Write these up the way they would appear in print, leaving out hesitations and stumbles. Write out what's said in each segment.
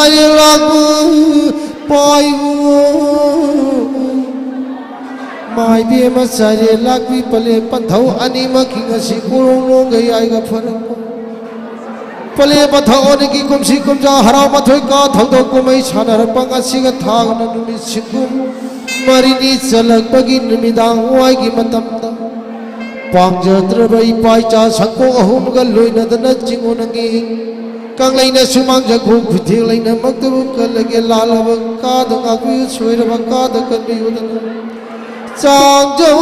sari lagu payu mai bi ma sari lagu pale panthau ani ma kinga si kurung long gai ai ga phar pale pathau ni ki kum si kum ja harau ma thoi ka thau do kumai sanar panga si ga thang na nu mi sikum mari ni chalak pagi numidang wai gi matam da pangjadraba ipai cha sangko ahum ga loina dana jingu nangi kang laina sumang jagu khuthi laina maktu kalage lalaba ka danga ku soiraba ka da kan bi udana chang jo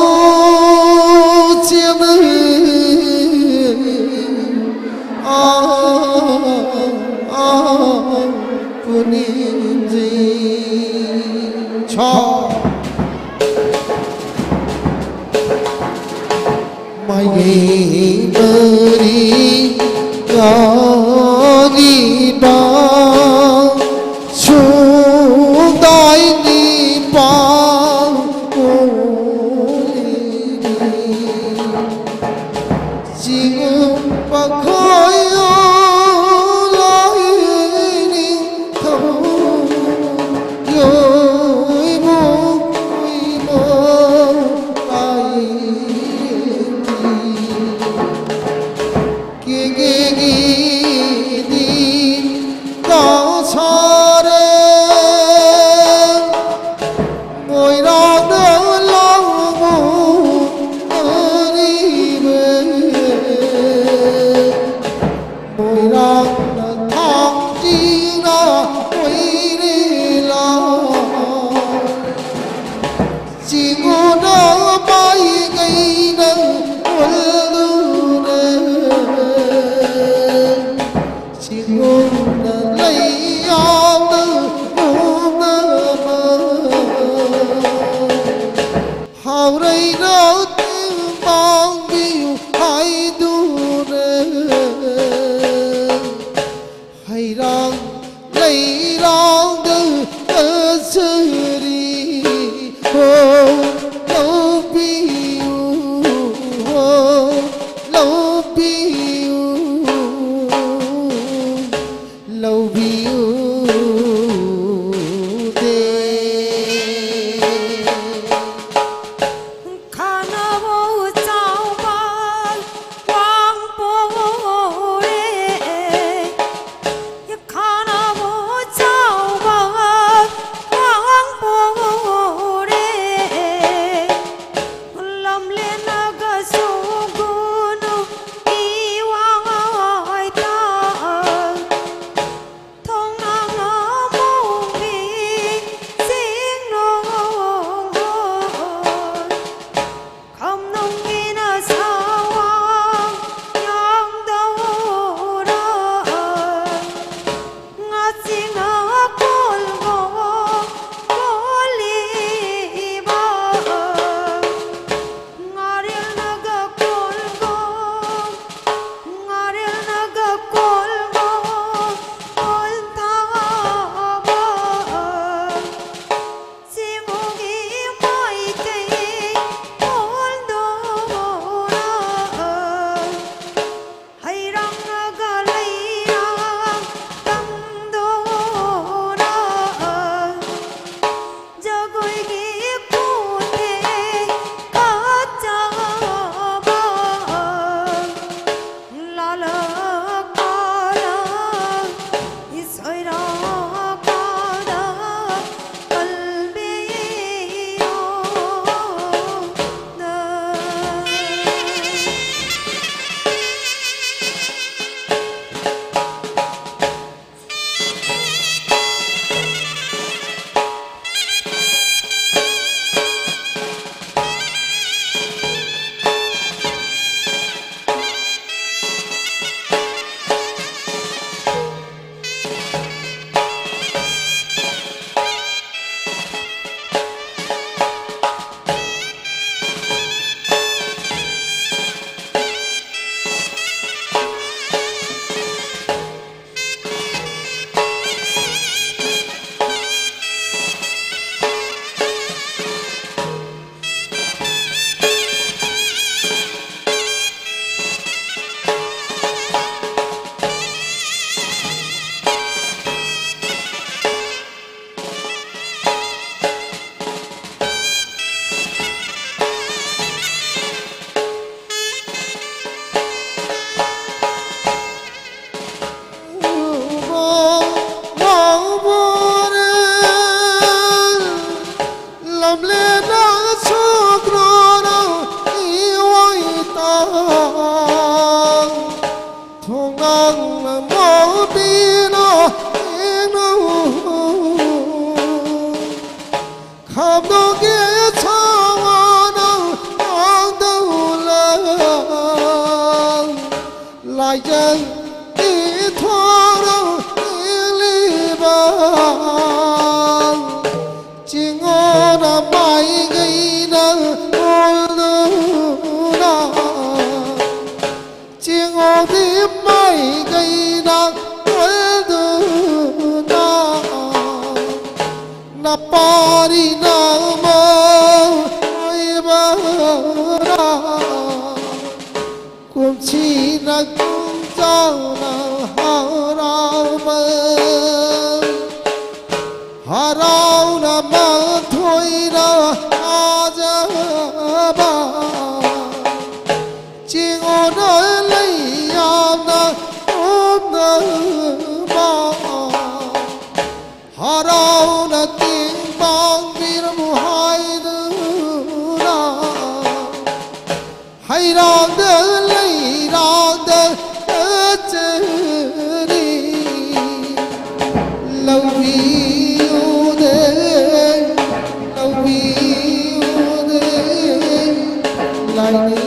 chen punin ji cha mai beri kali ba chung dai ni ba jing pa khoi lai ni thâu yoi mo kui mo ai mô bi nó khắp đâu kia trong nó đâu lại chân đi thoa đâu đi bằng chỉ ngô là mai gây năng chỉ ngô thì mai gây năng na pari na mơ ba cùng chi na cùng cho na harau na mơ thôi na aja ba chi ngô nói lấy na ôm na ba harau na tiếng bang bir muhai na hay rang de lấy rang de cheri lâu yêu de lại đi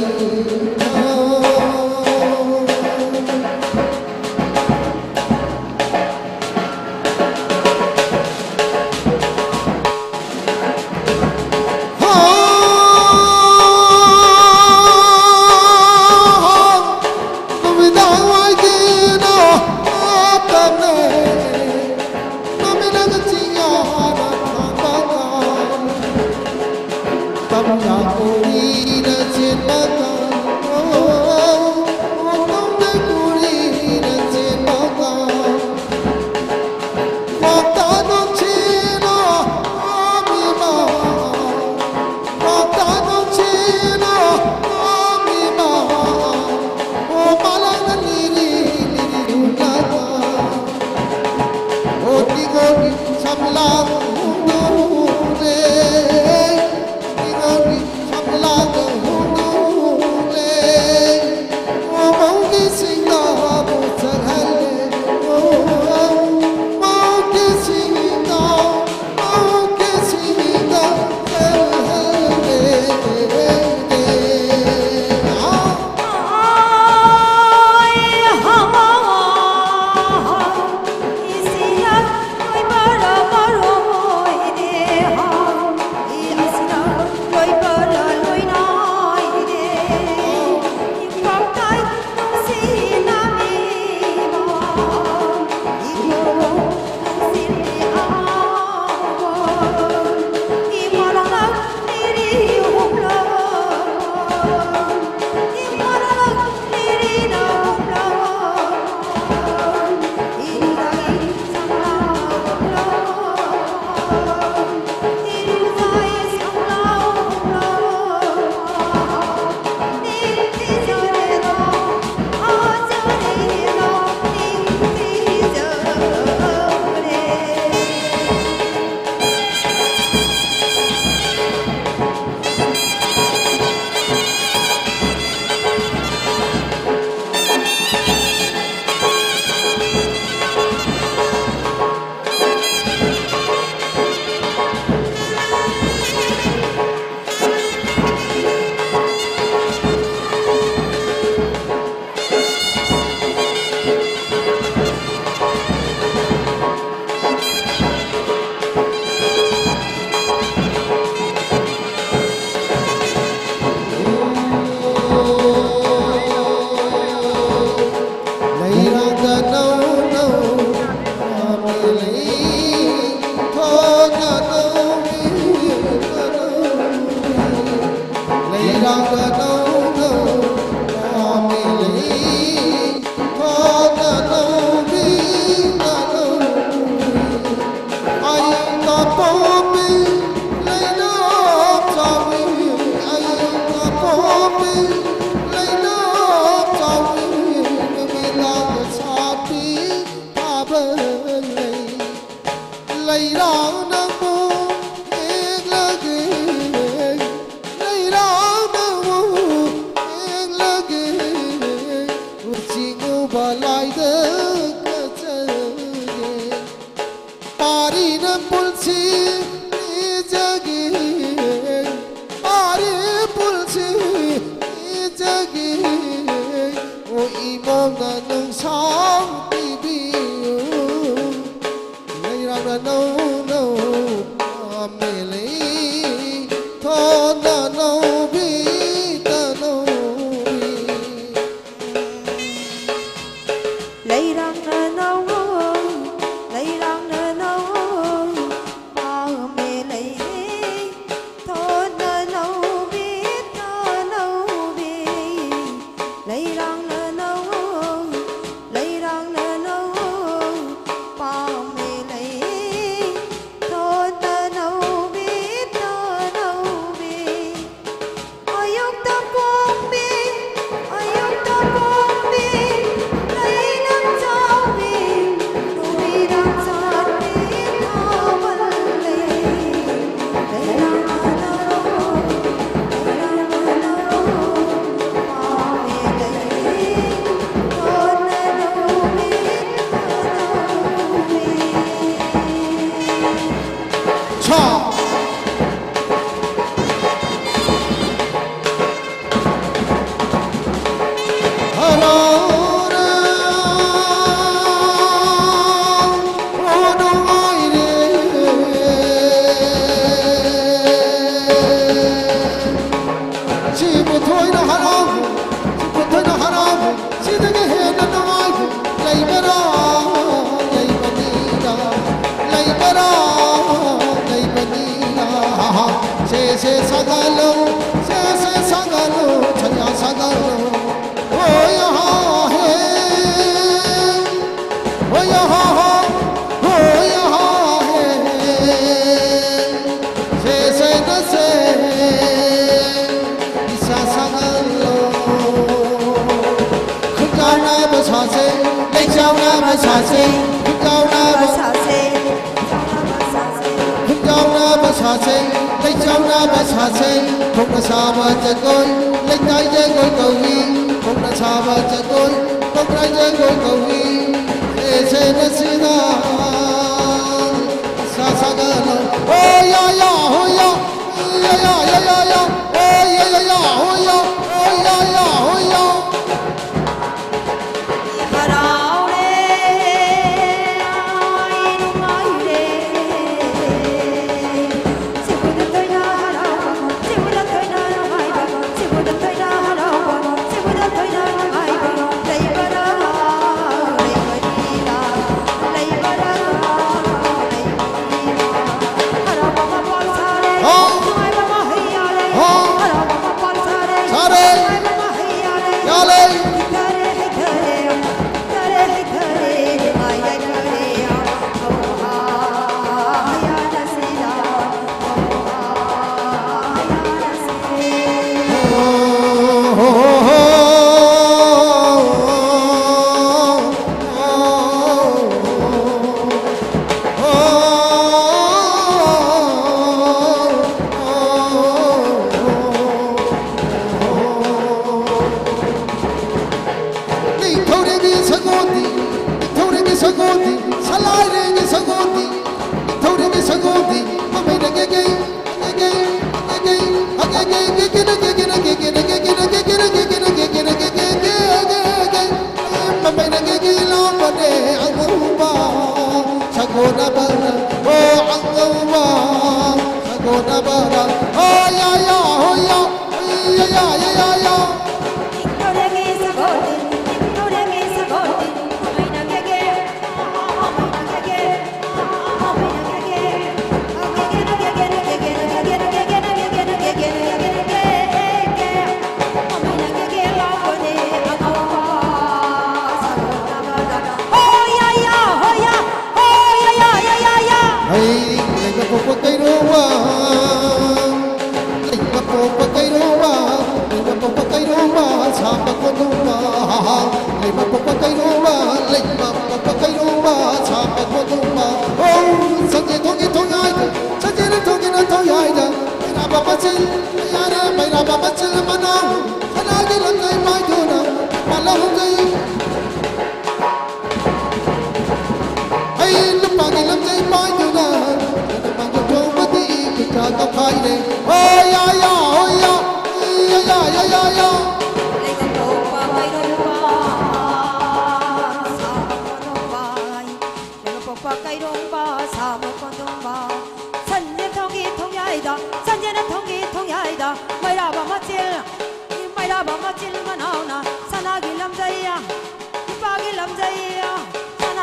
lại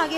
Sanagi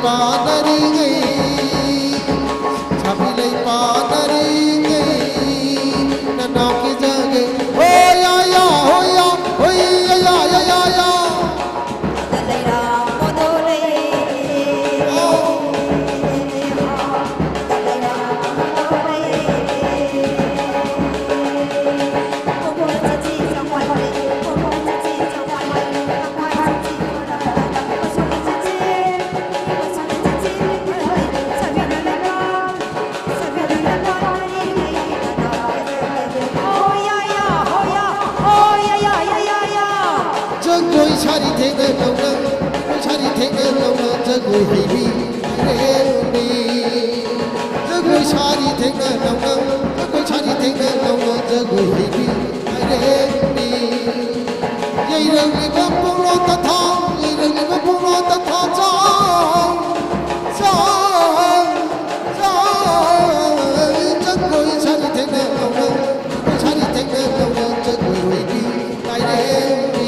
nari ngay chabi lay pa nari ngay na nào kia ra ngay ôi ya ya ôi ya ôi ya ya ya ya ya Chari thế ngơ lâu nâng, chari thế ngơ lâu nâng, giấc ngồi hay bi, đêm đi. Giấc ngồi chari thế ngơ lâu nâng, giấc ngồi chari thế ngơ lâu nâng, giấc ngồi hay bi, đêm đi. Vậy rằng người bác bông lo ta thang, vậy rằng người bác bông lo ta thang chang, chang, chang. Giấc ngồi chari thế ngơ lâu nâng, chari thế ngơ lâu nâng, giấc ngồi hay bi, đêm đi.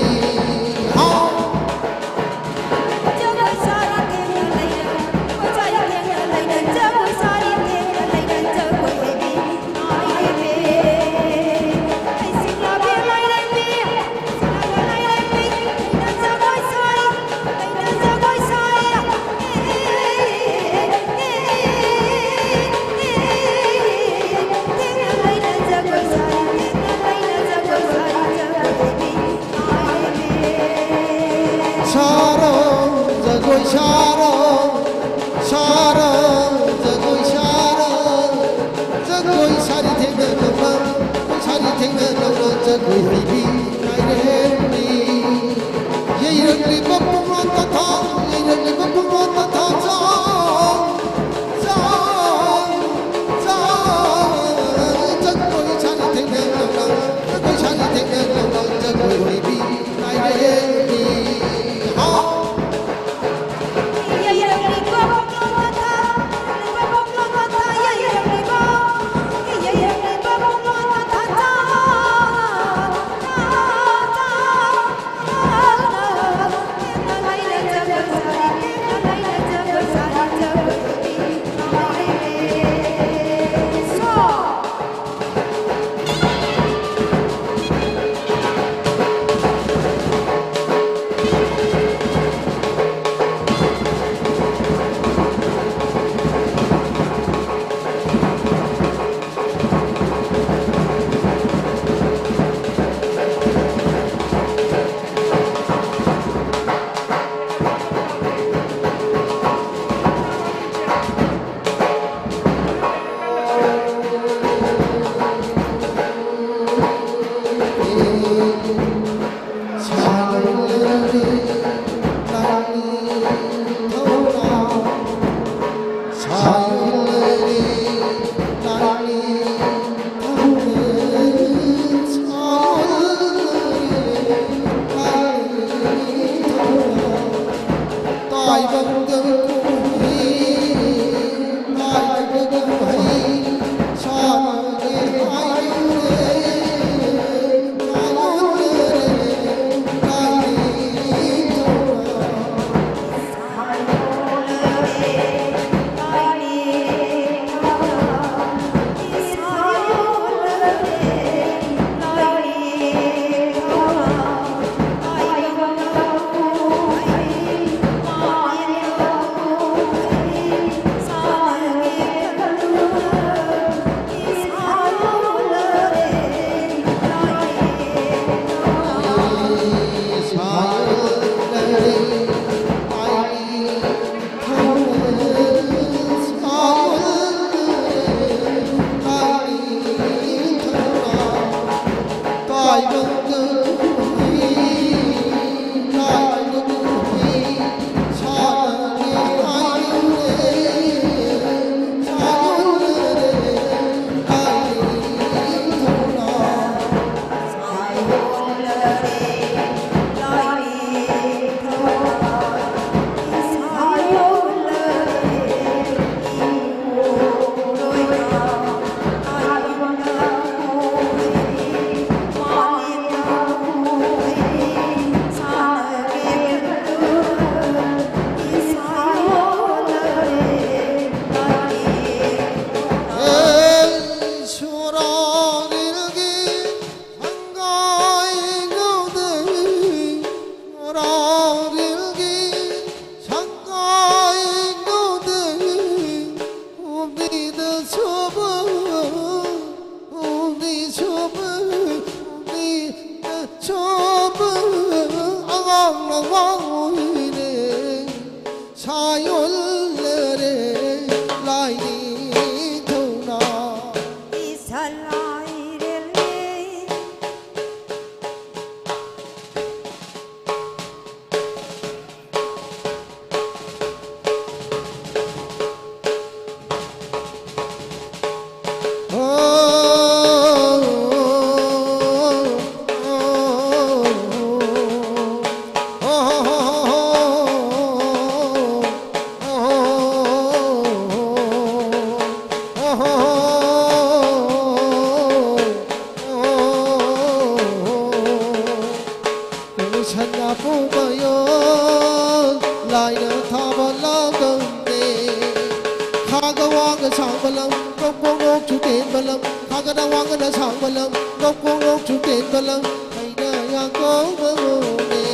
Khaga wanga sang balam Gok bong ok chu ten balam Khaga na wanga na sang balam Gok bong ok chu ten balam Hay na yang ko mamone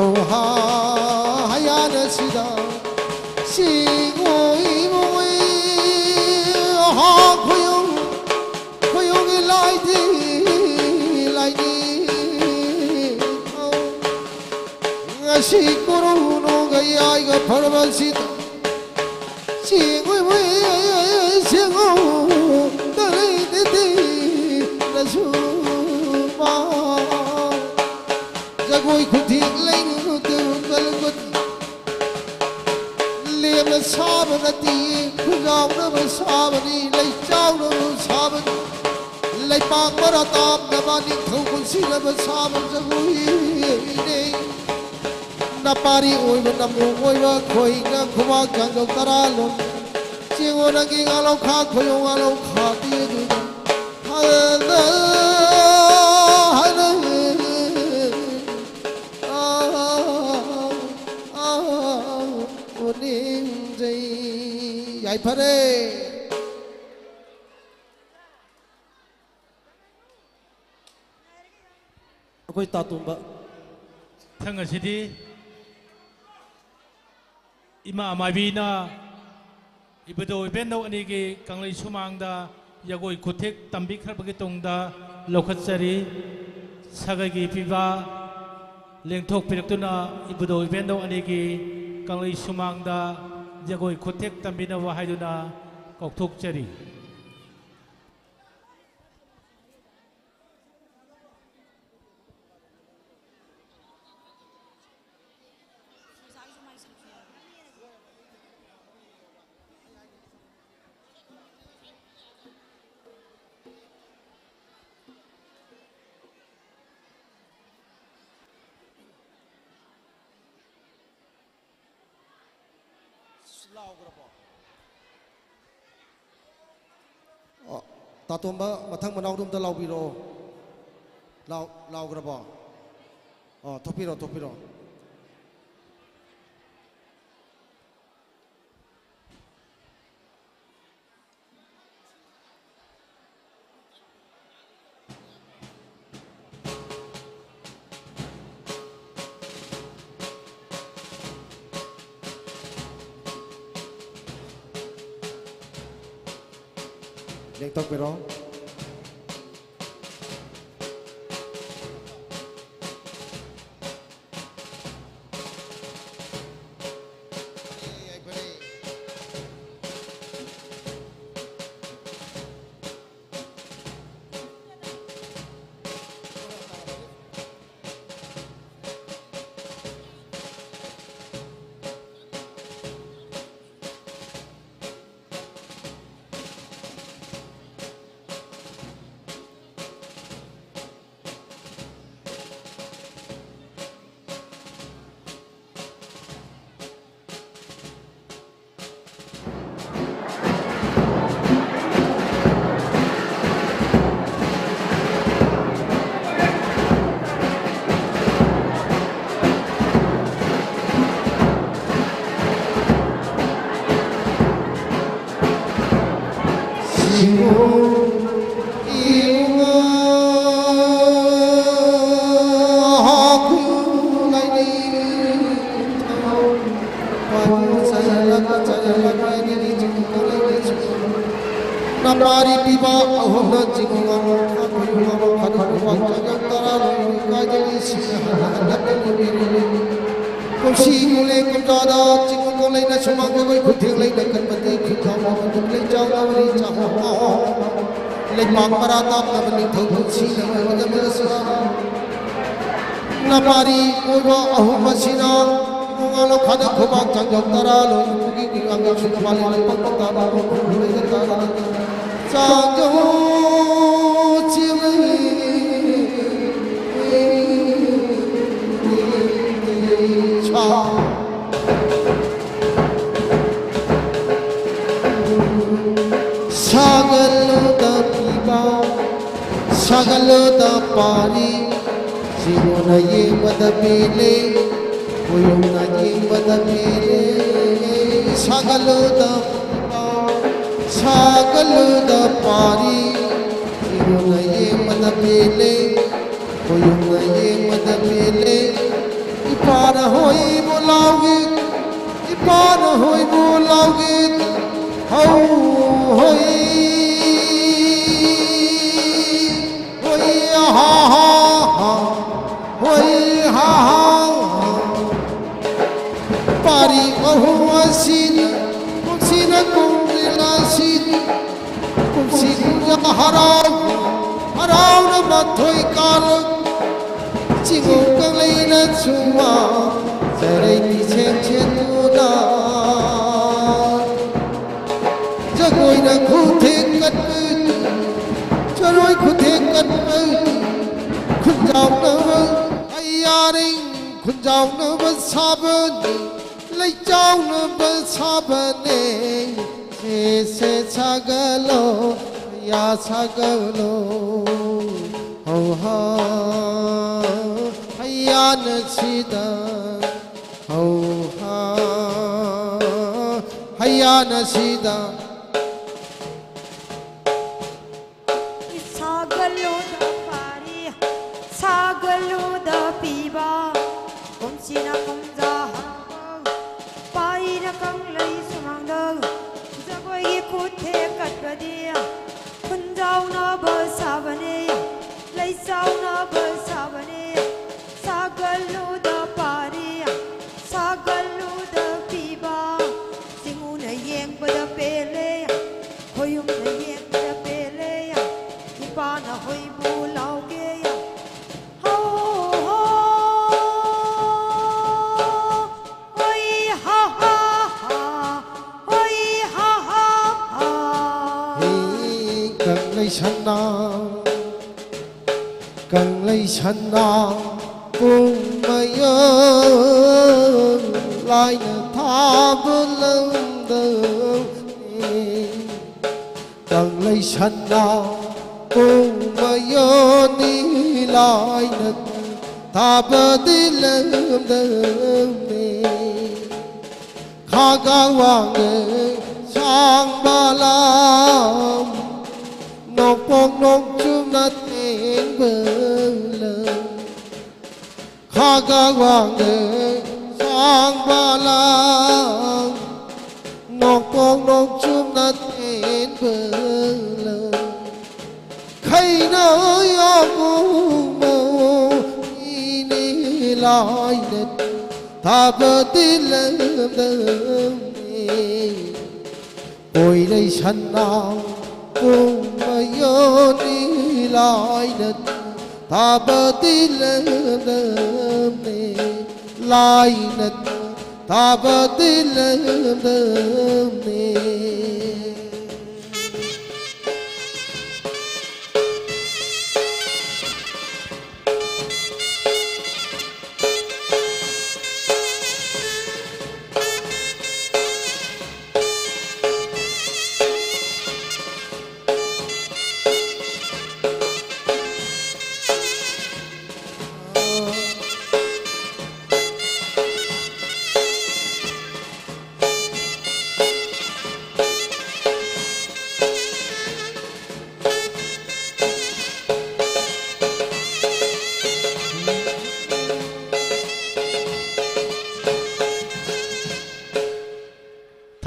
Oh ha hayana sida Sing oi moi ha khoyong khoyong lai di lai di Ngasi kuruno gayai ga pharwal sida Sing oi moi sing o dai di di rasu ma Jagoi khutik lai nu tu galgut Liam sabanati khujau na sabani lai chau na sabani lai pang maratam na bani thau kun sila saban jagoi ne na pari oi na mu oi wa khoi na khwa jang jong taralon chingo na ki ngalo kha khoyo ngalo kha ti du ha na Yai phare Akoi tatumba Thanga sidi Ima Amavina Ibado Ibendo Anigi Kanglai Sumangda Yagoi Kutik Tambik Harbagitongda Lokatsari Sagagi Piva Lengtok Piraktuna Ibado Ibendo Anigi Kanglai Sumangda Yagoi Kutik Tambina Wahayuna Koktuk Chari Tatumba mathang manau dum da lau biro lau graba thopiro Leng tok pero Namari piba ahona jingungan kakuyungan kadang jangan taralui kajali sinahana Kumsi mulai kumjada jingung mulai na sumang koi kuting lai na kanpati khikam untuk lai jawa wali jawa lai pang maratap na bani thau kumsi na wajah merasa Namari kuba ahona sina Ngalo khada khobak jangan taralui kuki kirangan sudah balik lai pang taba mulai tara Sajo chimai cha sagalo da piba sagalo da pani Singuna yengbada pele Koyongna yengbada pele Sagaluda pari Singuna yengbada pele Koyongna yengbada pele Ipana hoi bulaugi Ipana hoi bulaugi Hau hoi Hoi ha ha ha Hoi ha ha Pari ahu asina Kumsina kumrila sina Kumsina harau Harau na mathoi kalang Chingu kang lay na chuma Saray ti chen chen tuna Jagoy na kuthik kat bớt Charoy kuthik kat bớt Khun jao na vâng Ay yaring Khun jao na vâng sa bớt Lấy jao na vâng sa bớt nê Se sa galo Ya sa galo Oh ha Hayana sida Oh ha Hayana sida Sagaluda pari Sagaluda piba Kumsina kumza Paira kang lay sumangda Jagoy kuthe katbadiya Kunjaw na basabane Lay saw na basabane Sagaluda pari Sagaluda piba Singuna yeng bada pele Hoyum na yeng bada pele Ipana hoy bulaw geya Ho ho Hoy ha ha ha Hoy ha ha ha Càng lấy chana Càng lấy chana Cùng mây ơn Lại nở tha vươn lâm đường Càng lấy chana Cùng mây ơn Đi lại nở tha vươn đi lâm đường Khá gã hoàng nghề Sang ba lam Nông phong nông chung nát tên vâng lần Khá gã hoàng nghề Sang ba lam Nông phong nông chung nát tên vâng lần Khay nơi ông mô Đi đi lại nết Tha bơ tí lâm đơm Ôi đây sân nào Cùng mà nhớ đi lại nết Tha bơ tí lâm đơm Lại nết Tha bơ tí lâm đơm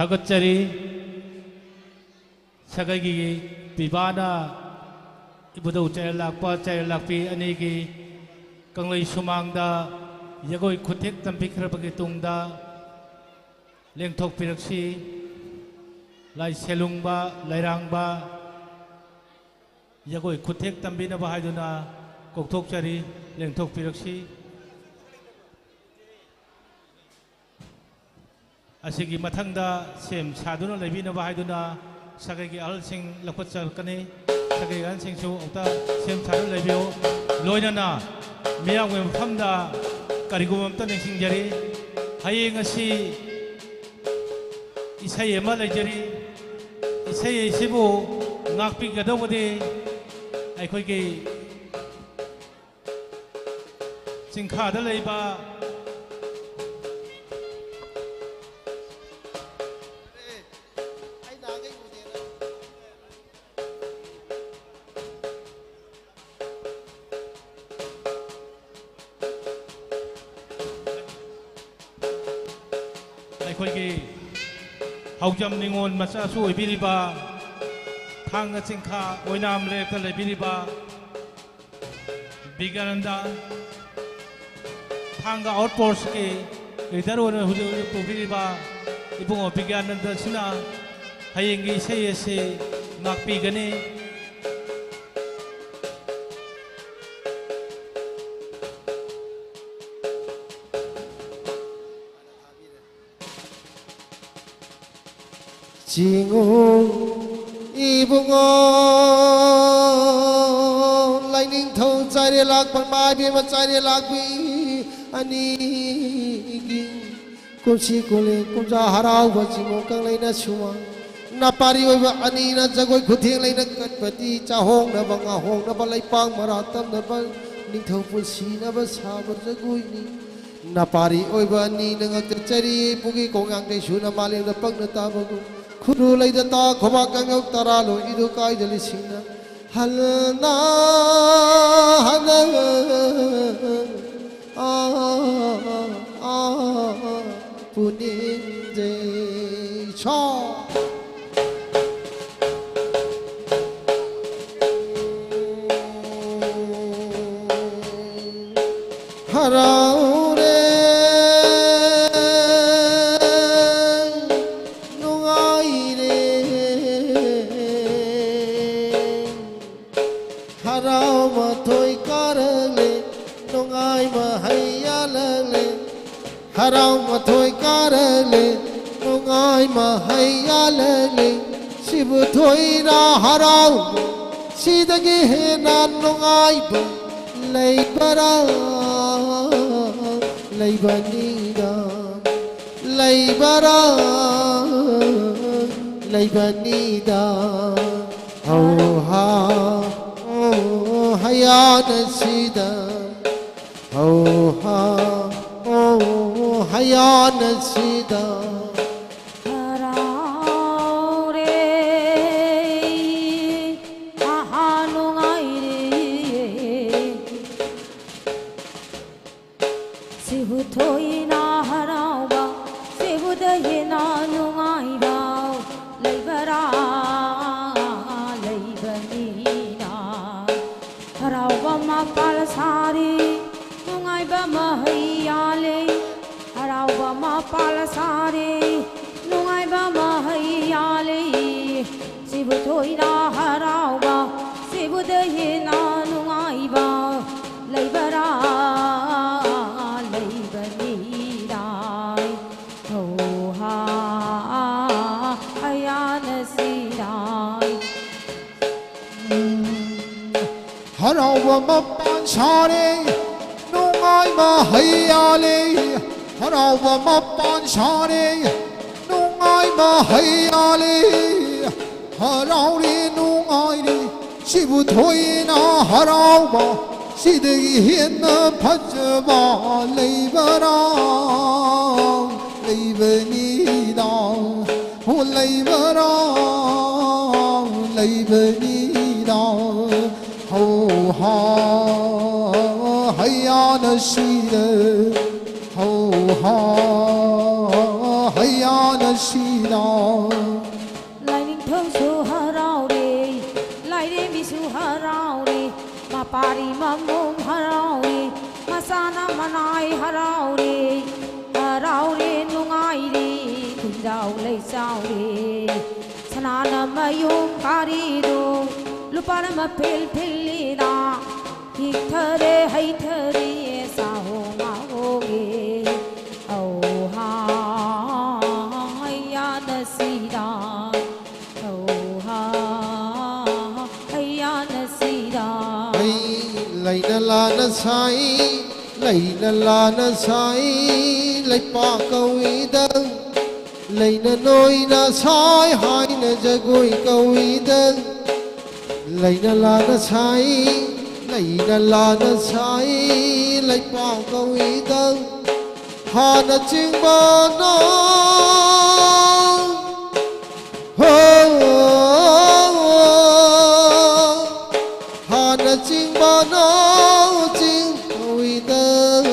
Thagachari Sagagi Pibana Ibudu Chay Lakpa Chay Lakpi Anigi Kanglay Sumangda Yagoy Kutik Tampik Rabagitungda Leng Thok Piraksi Lai Selungba Lairangba Yagoy Kutik Tambina Bahaduna Koktok Chari Leng Thok Piraksi Asigi mathangda sem saduna lebina bahiduna sagagi alsing lakhotchar kani sagagi alsing su okta sem saduna lebio loinana miyang wem famda karigumam ta ningsing jari hayeng asi isai ema lejari isai sibu ngakpi gadawade aikhoi ge จิงขาดเลยบ้าในคนกีเขาจำในงนมาซาสู้พิริบาทางจิงขาโอยนามเล็กทะเลพิริบาบิการันดาทางกับเอาท์โพสต์กีอิตาลีวันหุ่นปุ่มพิริบาอีปุ่งบิการันดาสินะให้ยังกีเสียเสียนักปีกันนี่จิงอีบุงไลนิ่งทงใจเรียลักปันมาบีมาใจเรียลักบีอันนี้กินกุมชีกุเลกุมจาฮาราวะจิงกังไลนะชัวนาปาริวะอันนี้นะจะกวยขุดเทียงไลนะกัดปฏิจะห้องนะบังอาห้องนะบังไลปังมาราตัมนะบังนิ่งทงปุชีนะบังสาบังจะกวยนี่นาปาริโอยบันนี่นังกัดใจรีปุกิกงยังได้ชูนะมาเลนะปังนะตาบังคุรุไลดตาขบักกังยกตาราโลอิดุกายดลิสินะฮัลนาฮัลปุนินเจชอฮาราเรนุงไอเรฮารามาถอยการเลนุงไอมาให้ยาเลฮารามาถอยการเลนุงไอมาให้ยาเลสิบถอยนาฮาราสิตะกี้เฮนันนุงไอบุเลยบาราเลยบานีดาเลยบาราเลยบานีดาโอ้ฮาโอ้ฮายานสีดาโอ้ฮาโอ้ฮายานสีดาthôi na harao ba se bud ye na nungai ba lai bara lai bani na harao ba ma pal sari nungai ba ma haiya le harao ba ma pal sari nungai ba ma haiya le se bud thôi na harao ba se bud ye na nungai ba lai bara Harao ma pan sare nung ai ma hayale Harao ma pan sare nung ai ma hayale Harao ri nung ai ri sibu thoi na harao ma sidagi hiền na phật ba lei bara lei bani da ho lei bara lei bani da ho ha hayya nasida ho ha hayya nasida lai ninh thơm su harao re lai re mi su harao re ma pari ma mum harao re ma sana manai harao re nungai re kun dao lai sao re sana na mayum kari do lupana ma phil philida hik thare hai thare sa ho ma ho ge au ha ya nasida au ha ya nasida lai na la na sai lai na la na sai lai pa câu ý đơn lai na noi na sai hai na jagoi câu ý đơn lai na la na sai lai na la na sai lấy bao câu ý tâm hà na chinh ba nó hà na chinh ba nó chinh câu ý tâm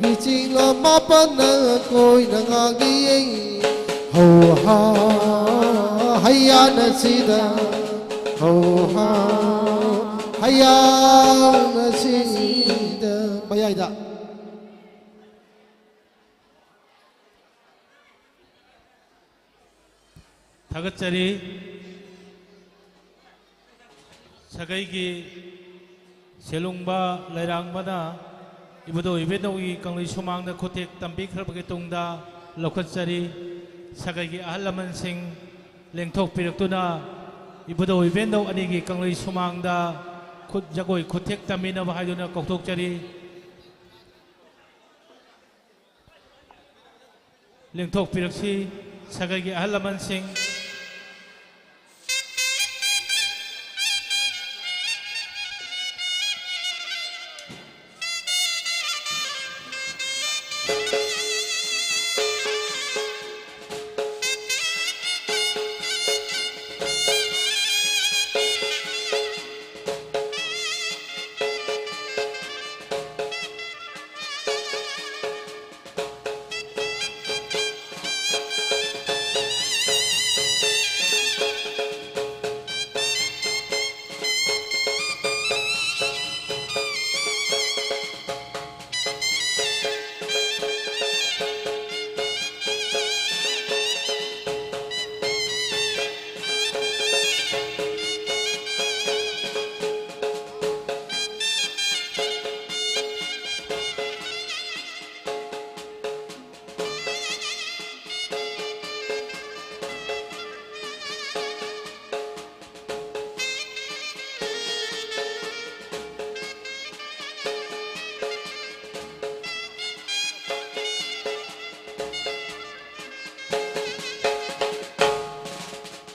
vì chinh là ma pan na coi na ngã đi hầu ha hay na sida hầu ha hay na sida bây giờ đã 다그짜리 사가이기 셀롱바 라이랑바다 이부도 이베도기 강리 소망다 코텍 담비 크르바게 동다 로컷짜리 사가이기 아할라만생 랭톡 비력도나 이부도 이벤도 아니기 강리 소망다 콧자고이 코텍 담비나 바하이도나 꼭톡짜리 랭톡 비력시 사가이기 아할라만생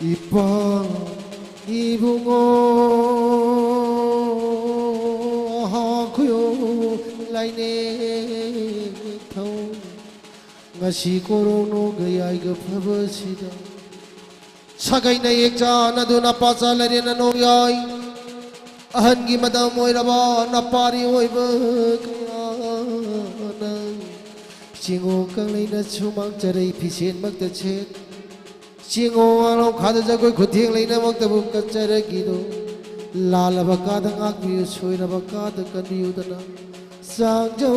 이뻐 이붕어 하고요 라이네 타오 ngasi korono gaya ga phabasida sagai na ekja na do na pasa lare na no yai ahan gi madam oiraba na pari oiba kaya na singo kang lai na chumang charai phisen mak ta chet singo alo khada ja koi khuthing lai na mak ta bum ka chara gi do lal ba ka da ngak bi soi na ba ka da kan yu da na sang jo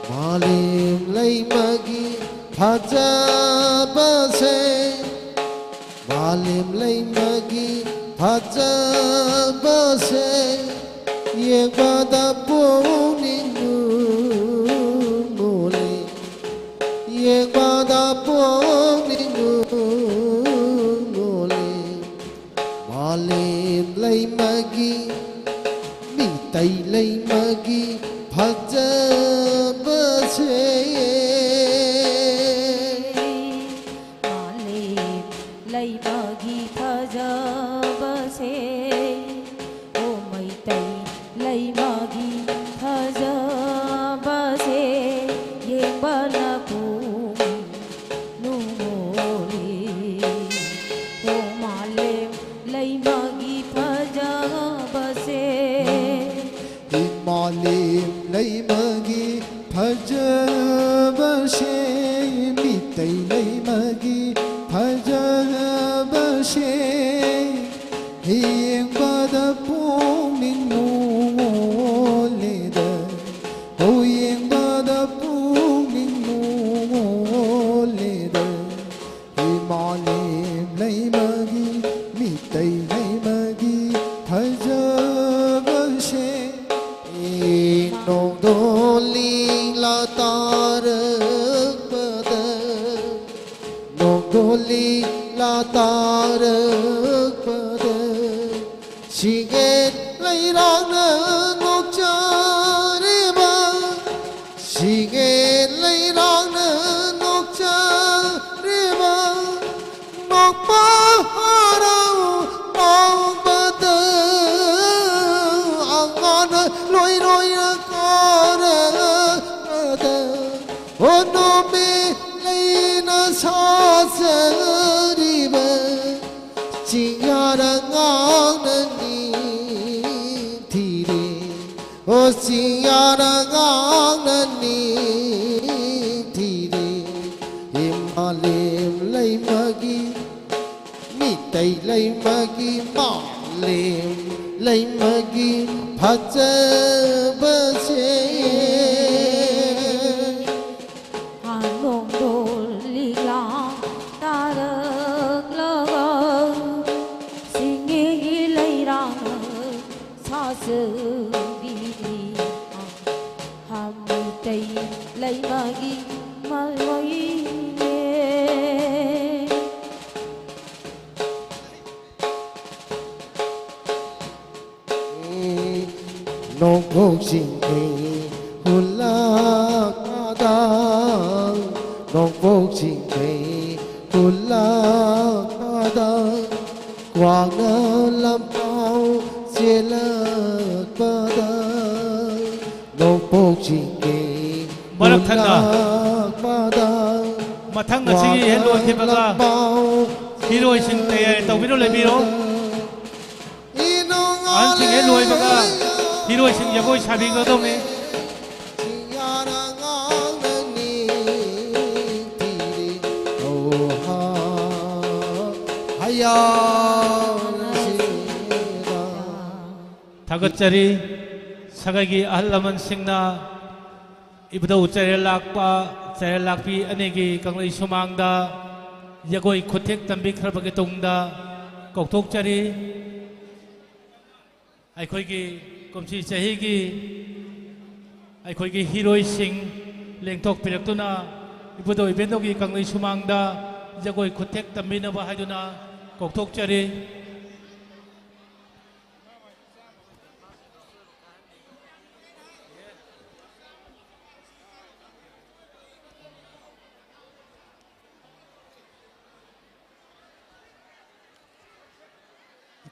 Malim lay magi phajabase Malim lay magi phajabase Ye bada poningu mole Ye bada poningu mole Malim lay magi mi tay lay magi phajabase Malim lay magi phajabase O mai tay lay magi phajabase Yeng bana kum nu mole O malim lay magi phajabase Malim lay magi phajabase mi tay lay magi phajabase Hieng bada puming noleda Hieng bada puming noleda Malim lay magi mi tay lay magi phajabase nong doli la tarak pada nong doli la tarak pada siget lai rang na ngok chare ba siget lai rang no me leina sa riba chingara ngang ni thire o chingara ngang ni thire himalem lai magi mi tai lai magi ma lem lai magi phaja base Long đồn lì la ta được lơ suy nghĩ lấy ra xa sự đi ham tay lấy mà ghi mà lấy nông quốc sinh kỳ hula kada nông quốc sinh kỳ hula kada quảng nam bao chia la kada nông quốc sinh kỳ hula kada mathang ngasi hello thibaga hero sing te tau biro le biro an sing hello baga hero sing yagoi sabi ga dong ne Thagatchari sagagi ahal laman singna ibdo chare lakpi anegi kanglai sumangda yagoi khuthek tambi khrabagi tungda kokthok chari aikhoi gi komsi chahi gi aikhoi gi heroi sing lengthok piraktuna ibdo ibendo gi kanglai sumangda yagoi khuthek tambi na ba haiduna kokthok chari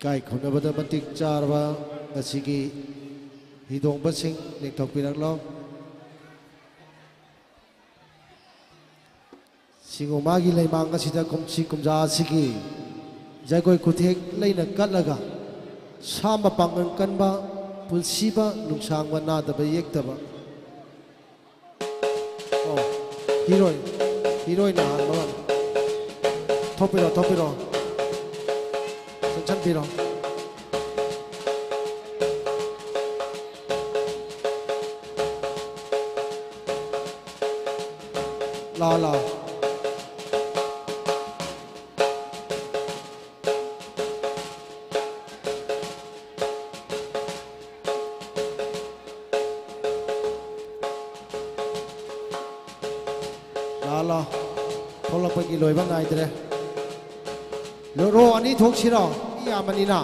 kai khona bada matik charwa ngasigi hidong basing lengthok piraklo singomagi leimang asida komsi kumja sigi jagoi kuthek leina katlaga sama pangan kanba pulsiba nungsang wana daba yektaba oh heroin na hanma thopiro chân piro la thôi là phải lôi bằng này thế ro anh đi thuốc xí rồi ya manina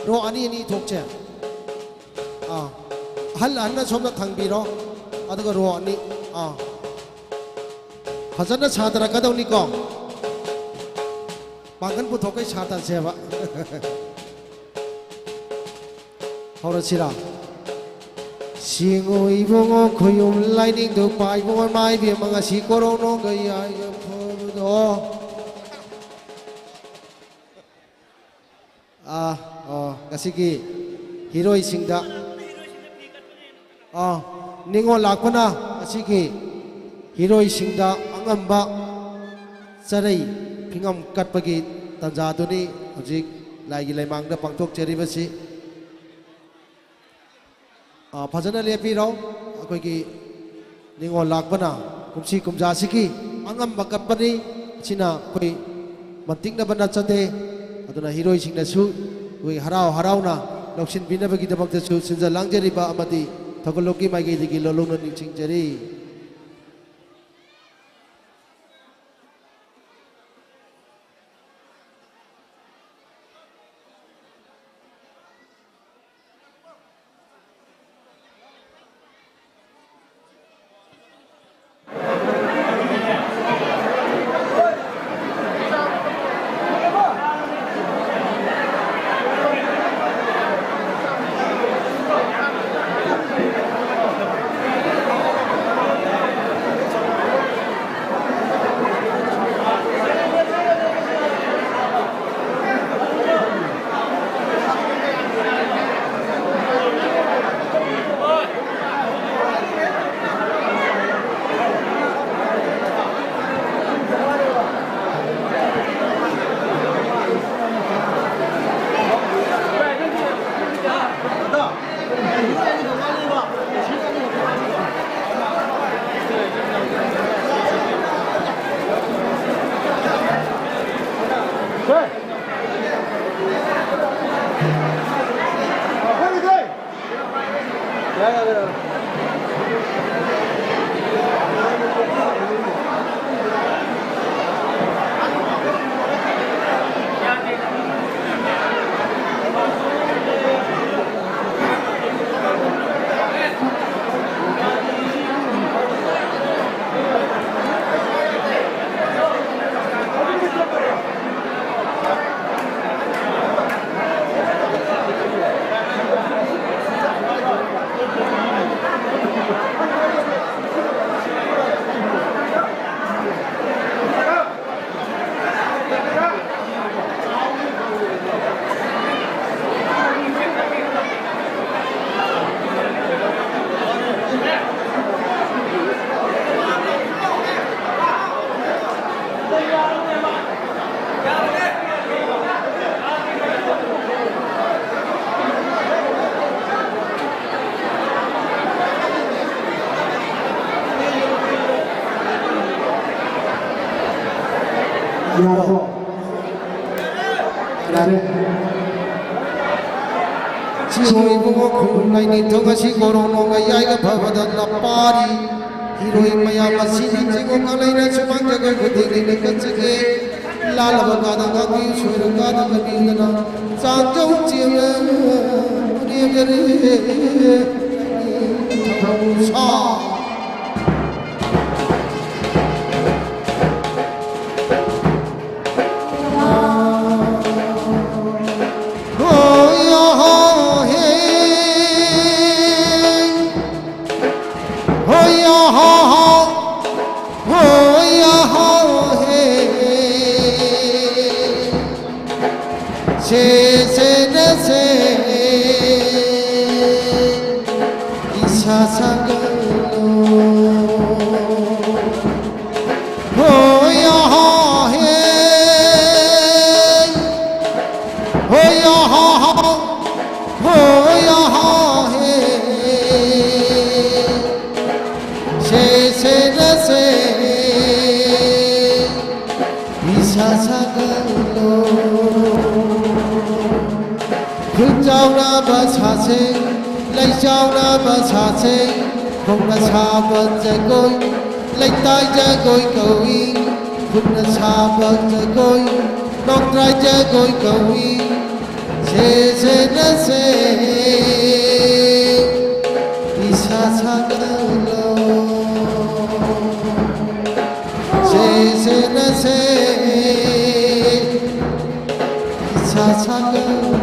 ro ani thuốc che hal anna somna thangbi ro adaga ro ani phajana chadra kadawni ko bangan pu thokai chata seba hora sira singo ibongo khoyum lining do pai bon mai bi manga si korono gai ai ga phodo ngasigi heroi singda ningo lakpana ngasigi heroi singda angamba charai phingam katpagi tanja duni hojik laigi laimangda pangthok cheribasi phajana lepi ro akoigi ningo lakpana kumsi kumja sigi angamba katpani china koi mantingna bana chate aduna heroi singna su ui harau na loksin bina bagi dabak su sinja langjari ba amati thagoloki mai gi digi lolong na ning jari 지호이 보고 굴라이니 더가시 고로노가 야이가 바바다 나빠리 히로이 마야마 시니 지고 갈라이나 주방자가 그대리는 끝지게 랄라바가다 가기 수르가다 가비나 짱정 지으면 우리들이 사 lấy trao ra và xa xê không là xa vẫn chạy côi lấy tay chạy côi cầu y không là xa vẫn chạy côi đong trai chạy côi cầu y xê nè xê đi xa xa cơ lô xê nè xê đi xa xa cơ lô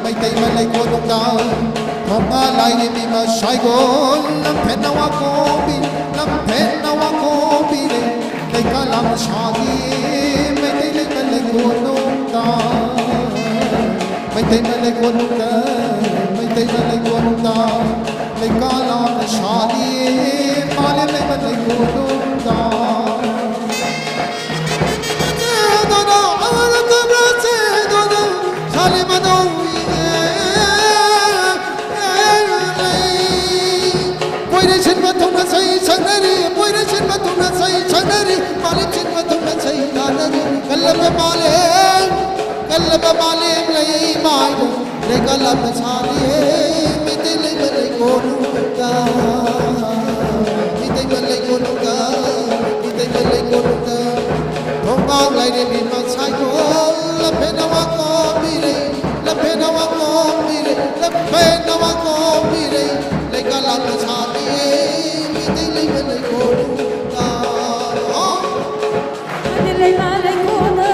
ไม่ไต่มาเลยคนดาทองมาลายในมีมาใช้กอนลำเพนนาวโกบิลำเพนนาวโกบิเลยในกาลามชาดีไม่ไต่เลยมาเลยคนดาไม่ไต่มาเลยคนดาไม่ไต่มาเลยคนดาในกาลามชาดีมาเลยมาเลยคนดาकल्लब माले लई मायू ले कल्लब छालिए मिते ले मले कोनुका मिते मले कोनुका मिते मले कोनुका थोंगा लाइने भी मछाई को लपे नवा को मिरे लपे नवा को मिरे लपे नवा को मिरे ले कल्लब छालिए मिते ले मले कोनुका मिते ले मले कोनुका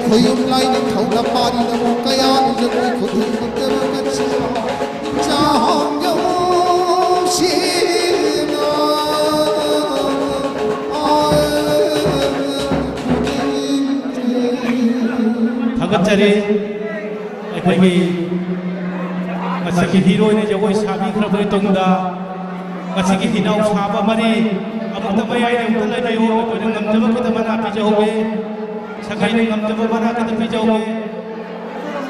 Huyum lai ni thau na pari na mo kaya ni joi khudi khudar gacha jaham yo shina thagachare akhoi gi masaki hero ni jogoi sabi khrabai tongda masaki hinau saba mari amta mayai amta lai bayo ko ngam jaba kita mana pi jahobe sakai ni ngam jaba mana kita pi jahobe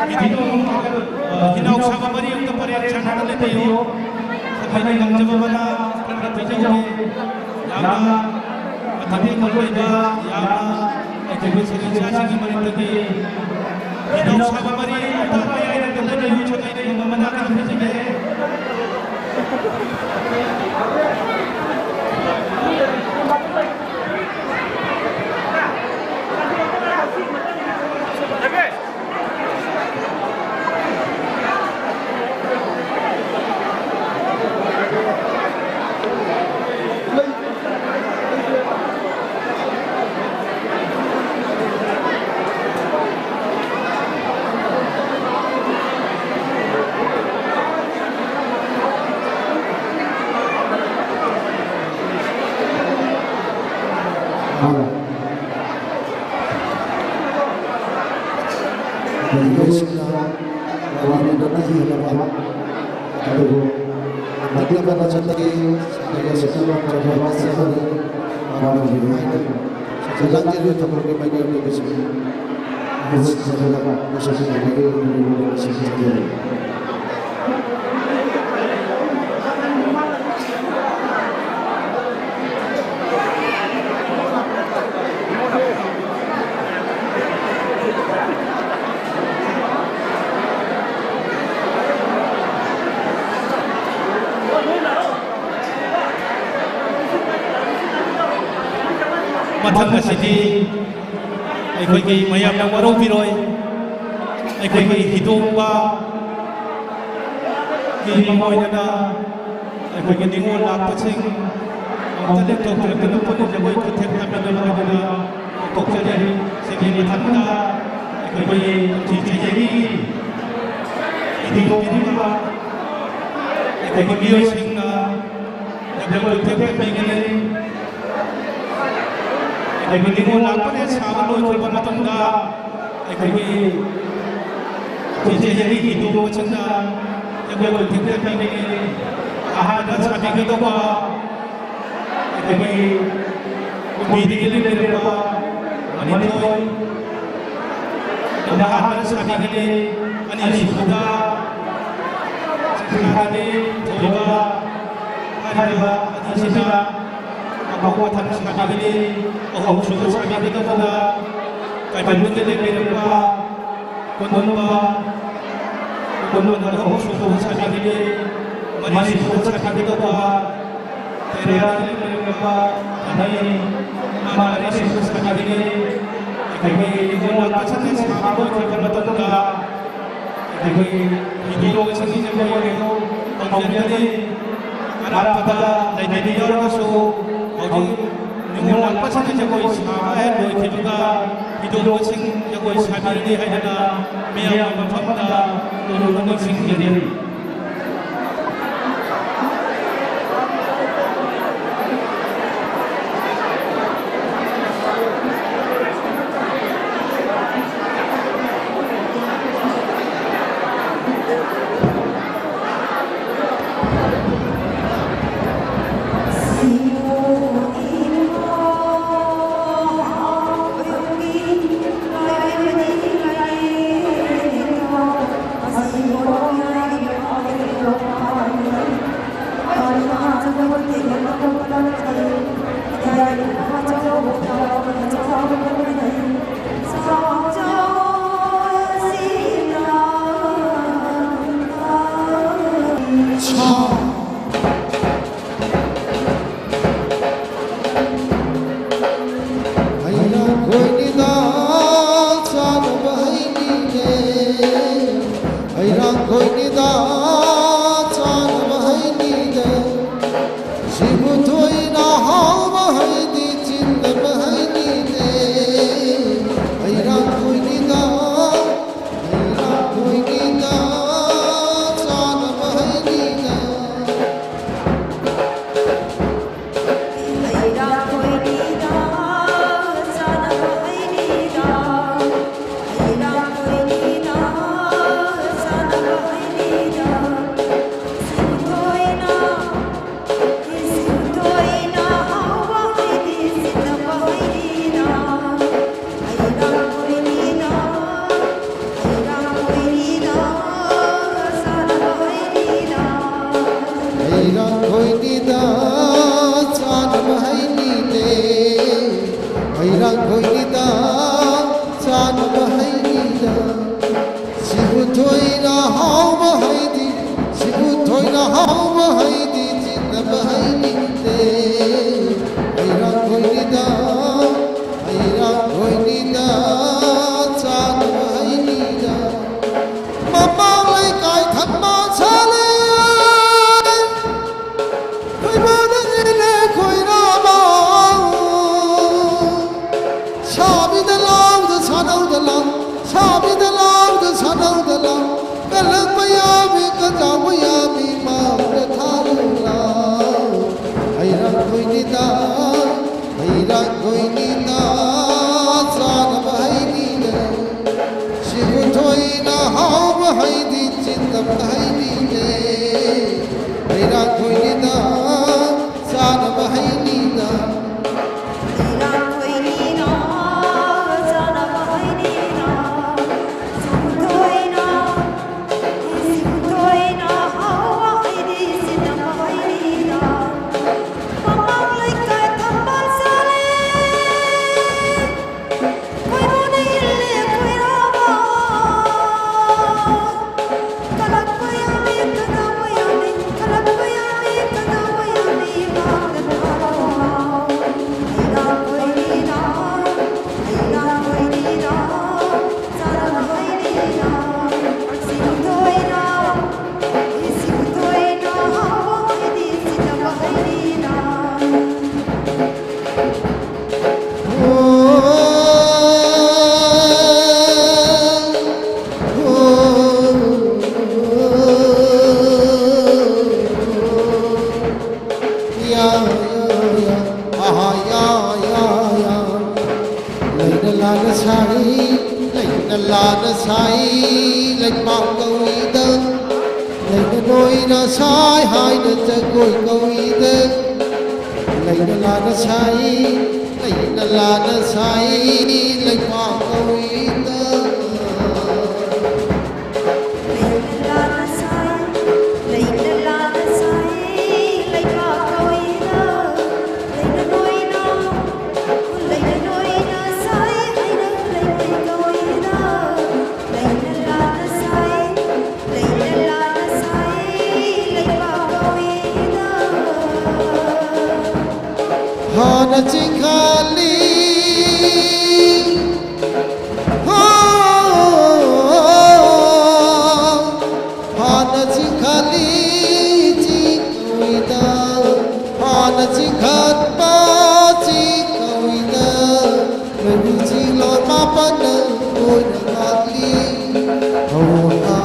itu hinau saba mari amta pare chana lai bayo sakai ni ngam jaba mana kita pi jahobe yama atati koloi ba yama akhoi sagi sagi mari tagi hinau saba mari amta mayai amta lai bayo sakai ni ngam mana kita pi jahobe mathang asidi akhoi gi mayam na waro biroi akhoi gi hidongba gi mamoi na akhoi gi ningol lak paching amta le tok tok na pon jagoi ko thek na na na na tok chale segi ni thanda akhoi gi chi chi gi hidong gi ba akhoi gi bioi sing na jagoi thek thek mai gi akhoi gi ningol lak pa sa loi khol ba matangda akhoi gi Jadi itu macam yang boleh kita pilih ahad sahaja kita buat, tapi pilih ini berapa mana tu, ahad sahaja ini ani sudah sekarang ini coba ada ani sudah Ako thang sabi ni ako susunod sabi dito na kay Pagbutin ng pa kuno na ako susunod sabi ni Manisipot sabi dito pa Tera ng pa anay Manisipot sabi ni kay Iwan pasan sa ako kay Pagbutin ka kay hindi ko sa siya ko ang jadi Arab pada dari orang so yung nagpasan na siya ko isama doon kinuga hidup sing siya ko isama rin ay na mayang mapam na tulungan sing diri Hãy subscribe cho kênh Ghiền Mì Gõ để không bỏ lỡ Chikali Hana Chikali Chikawida Hana Chikhat Pa Chikawida Maybe Chilon Mapana Oina Kali Hona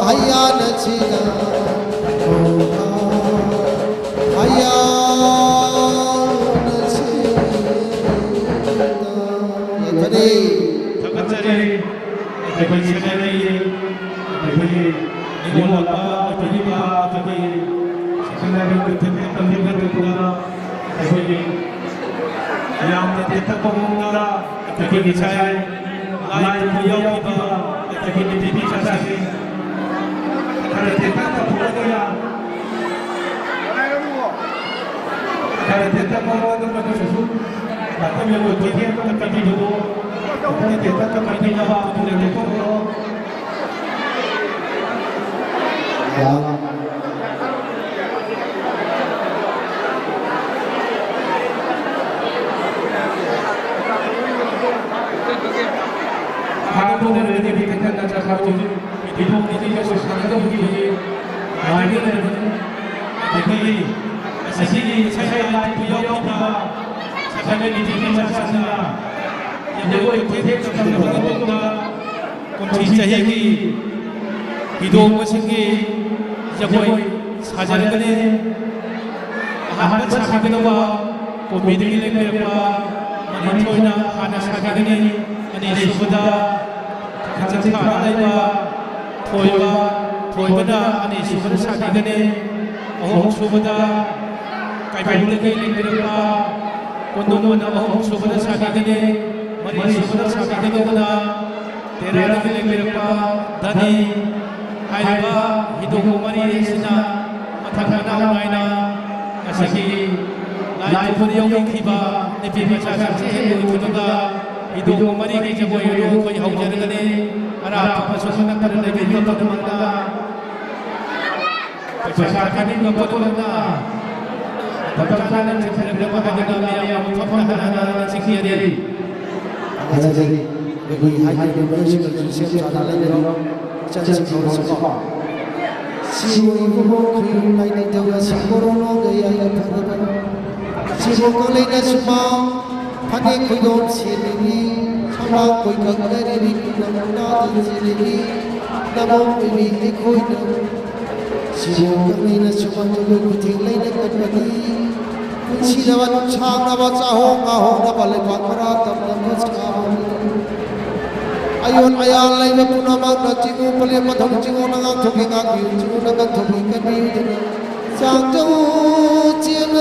Hayana China Hona Hayana Thakachari akhoi senai akhoi ningolapa akhoi ba akhoi senai kuthim tamlim gatuna akhoi yam te takomungara akhoi gichai lai puyau ba akhoi bibi chasasi akhoi te takomungara akhoi te takomungara kasu Tapi yang berjadian kita dulu, kita kita kembali lagi untuk lekor. Kalau dari ini kita nak cakap tu, hidup ini juga sangat begini. Lagi ni, asli saya lagi punya apa. Saya di sini sana, yang boleh kita kita kunci cahaya hidup mesingi, jadi sahaja ni, ahad sahaja kita komedi ni lepas manitoina anak sahaja ni, ani sudah kerja ada toy pada ani sudah sahaja ni, sudah kaipan lagi lepas Kondom na ahong subada sabi kene, mari subada sabi kene kuna, tera kene merpa dani, ayba hidung mari sina, matang na na asaki, lai pun yung kiba, nepi baca saksi itu juga hidung mari kita boleh yung kau yang hajar kene, arah apa susah nak kerana lagi kita pada mana, baca kene kita pada mana. Bagaimana cara berapa kali yang mempertahankan sikap diri? Ada jadi, bagi hati yang bersih siap jalan dalam janji kau semua. Siapa ibu bapa yang lain itu masih corona gaya yang berapa? Siapa kau lain semua, panik kau dom sini, sama kau kagak dari nama sini, nama ini kau itu. Siapa kau lain semua juga kuting lain kerana Sidawan chang na ba chahong ahong na balai pakara tam na chang ayon ayan lai na puna mag na chingu pali mathong chingu na ngang thoki ngang yu chingu na ngang thoki kan bi chang tu chim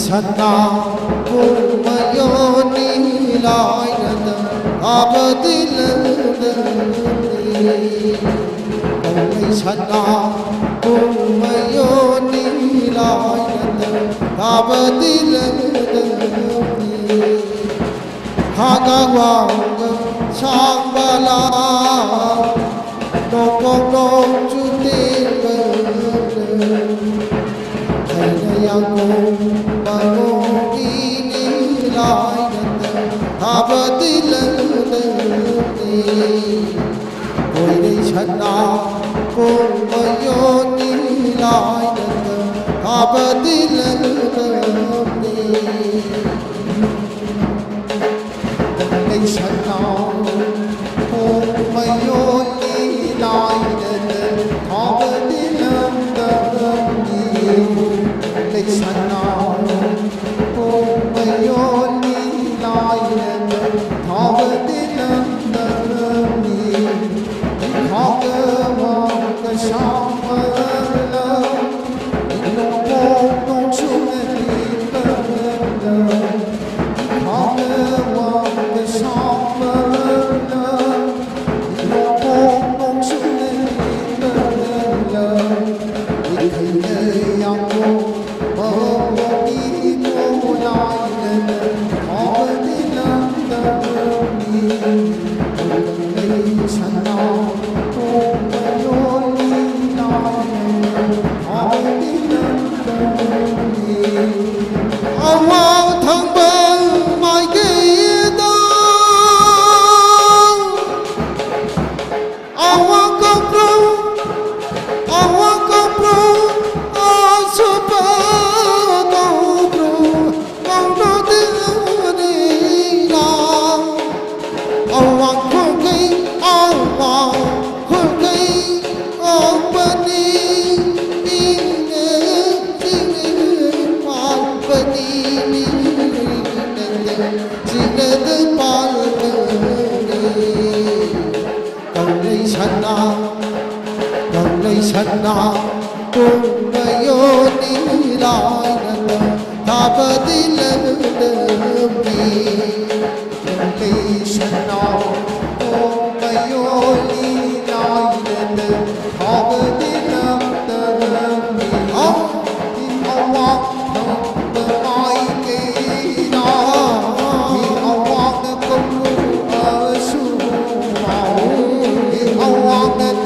Sana kumayoni lainada abadilanda Kalai sana kumayoni lainada abadilanda Hagawanga changbala Nongong chutinga Kayayang Bagongini lainanda abadilanda Oi dei chana kumayoni lainanda abadilanda Dei chana kumayoni lainanda abadilanda Dei chana kumayoni lainanda abadilanda Hagawanga shambala Nongong chutinga Hagawanga shambala Nongong chutinga Ikayayang Sana kumayoni lainanda abadilanda Kalai sana kumayoni lainanda abadilanda Awak bermai kena Awak kumru asumau Awak thầm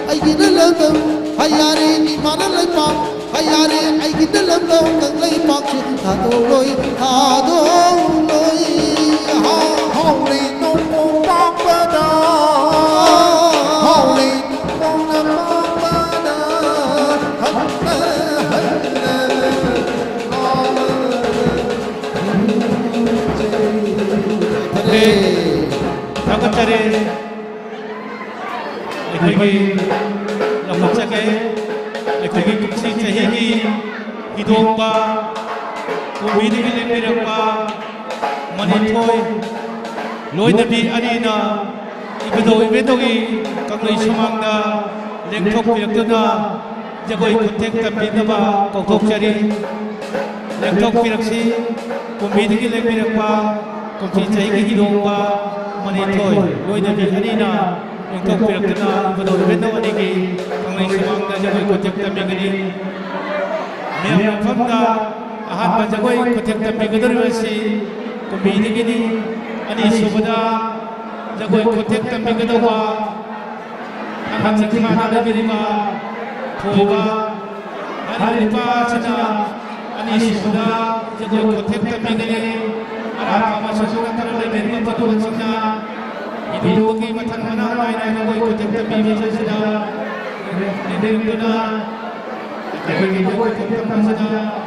ai ghi đến lớn đâu hay đi mà nó lấy bạc hay ai ghi đến lớn đâu cần lấy bạc chứ thà đồ lôi hao đi nông mông bạc bờ đà hao đi nông mông bạc bờ đà ꯑꯩꯈꯣꯏꯒꯤ ꯂꯝꯀꯣꯛ ꯆꯠꯀꯦ ꯑꯩꯈꯣꯏ Hidongba Kumidi Limirapa Manitoy Loinabi Anina Ibado Ibedogi Kanglai Sumangda Lengtok Pirakuna Jagoi Kutek Tambinaba Kautok Jari Lengtok Piraksi Kumidi Limirapa Kumsi Chaiki Hidongba Manitoy Loinabi Anina Lengtok Pirakuna Ibado Ibedowani Kanglai Sumangda Jagoi Kutek Tambingani Miyam Famda Ahan Bajagoi Kutek Tambingadurasi Kumidi Ani Subada Jagoi Kutek Tambingadawa Ahan Sikhana Labirima Thoba Haripa Sana Ani Subada Jagoi Kutek Tambingani Arapa Masasura Labirima Patuan Sana Iduki Matan Mana Maina Jagoi Kutek Tambingani Sana Nidenduna Jagoi Kutek Tambingani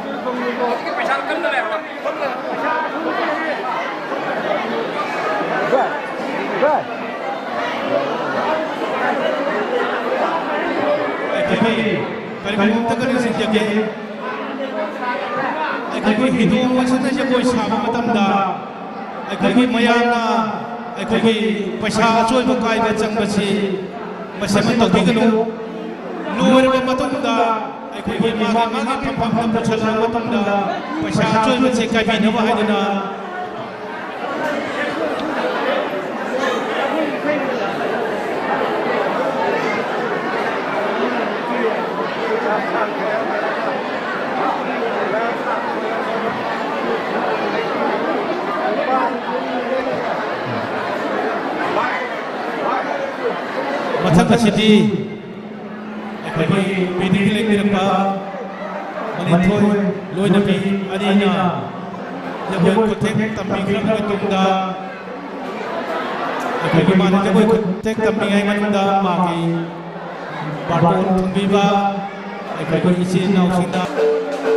Kalimun tagaling sinjage ay kay hidong masana siya ko'y sama matamda ay kay mayana ay kay pasya asoy makay batsang basi masaman tagigano luwar ba matamda ay kay magi pampam na pasya matamda pasya asoy basi kay binawahay na Mathang asidi ay pinigilay nila Manitoy Loinabi Anina Jagoi Kutek Tambingay Matunda ay gimana Jagoi Kutek Tambingay Matunda Maki Barton Tungbiba ay isin na usina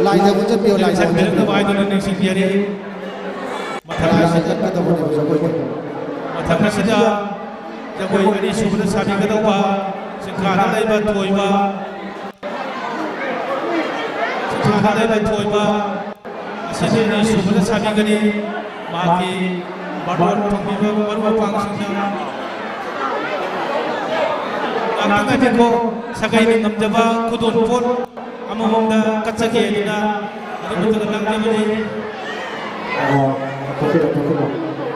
Lai ra cũng rất nhiều lai ra. Biết được bài tôi nên xin kia đi. Lai ra rất các đồng đều rồi. Mathang asida Jagoi ani subada sabi kadawa Sikhana laiba thoiba Sikhana laiba thoiba Asini ani subada sabi kadi Maki Barwan Tungbiba Barwa Pangsingna Ang tanga ko Sagay ng namjaba Kudun pun Amamamda Katsagi Adina Ano mo talagang naman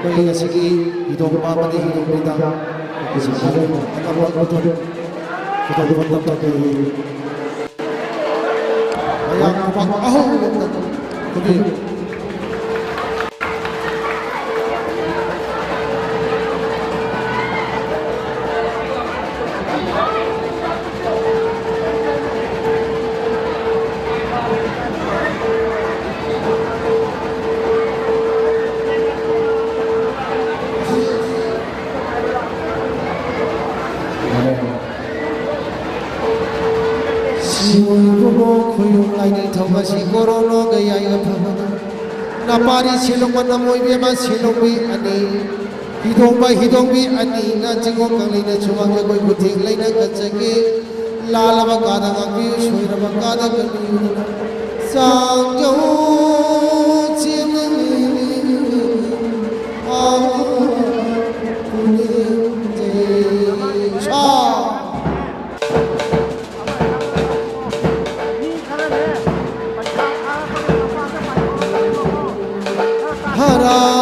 Kaya sige hidong pamati hidong bida kasi sabi mo ang abot ito kaya kapag tuloy Sikorono gaya ya phamana napari silong manamoy bema silong bi ani hidong bi ani na jingo kanglai na chuwang goi kuthing laina kachage lalaba kada ngbi soiraba kada kami sang jo chim a puni je cha Hãy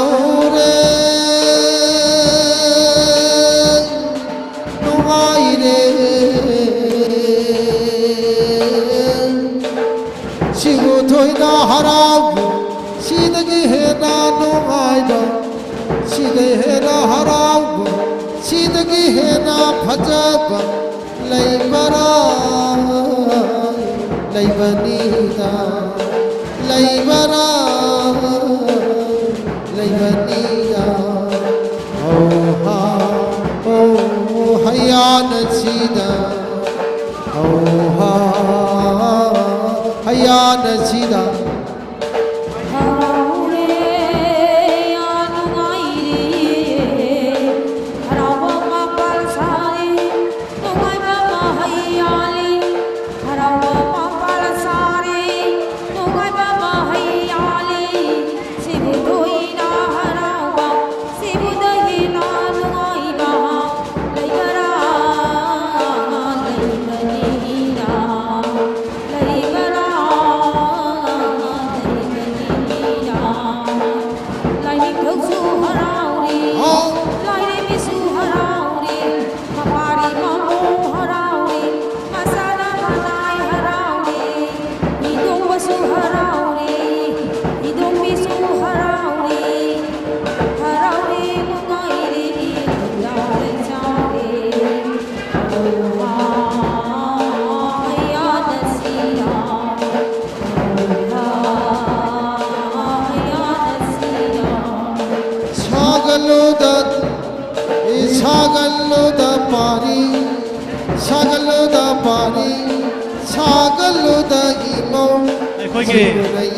subscribe cho kênh Ghiền Mì Gõ để không bỏ lỡ 사갈로다 사갈로다 파리 사갈로다 파리 사갈로다 이모 ไอ้ค่อยกี่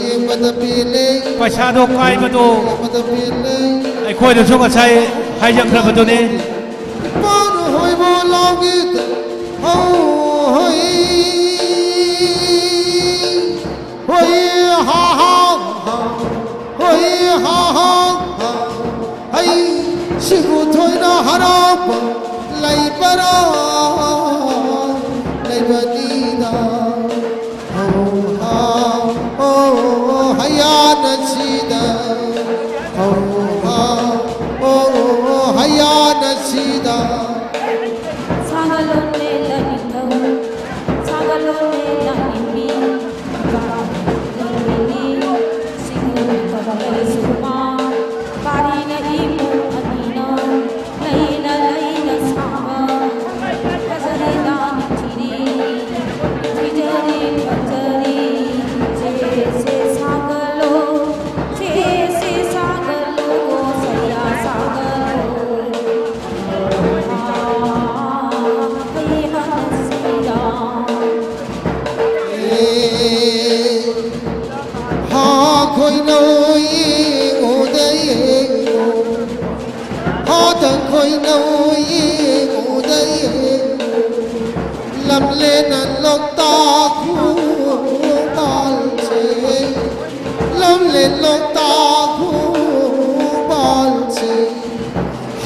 예마다 빌레 ประชาดกไกลประตู 예마다 빌레 ไอ้ค่อยเดี๋ยวช่วยกันใช้ให้ยังครับประตูนี้ 바로 호이보 라우기 호이 호이 하하 호이 하하 하이 시구 토이나 하라 라이바라 라이바니다 호하 오 하야나 시다 호하 오 하야나 시다 사갈론네 라니타우 사갈론네 라니미 바라니 시구타바레 수마 바리나 이모 아니나 라이나 라이나 사마 가자레나 티리 티저리 가자리 제세 사갈로 제세 사갈로 사야 사갈로 ha khoi noi ngô đây ha tận khoi noi ngô đây làm lên ăn lộc ta khu ban chế làm lên lộc ta khu ban chế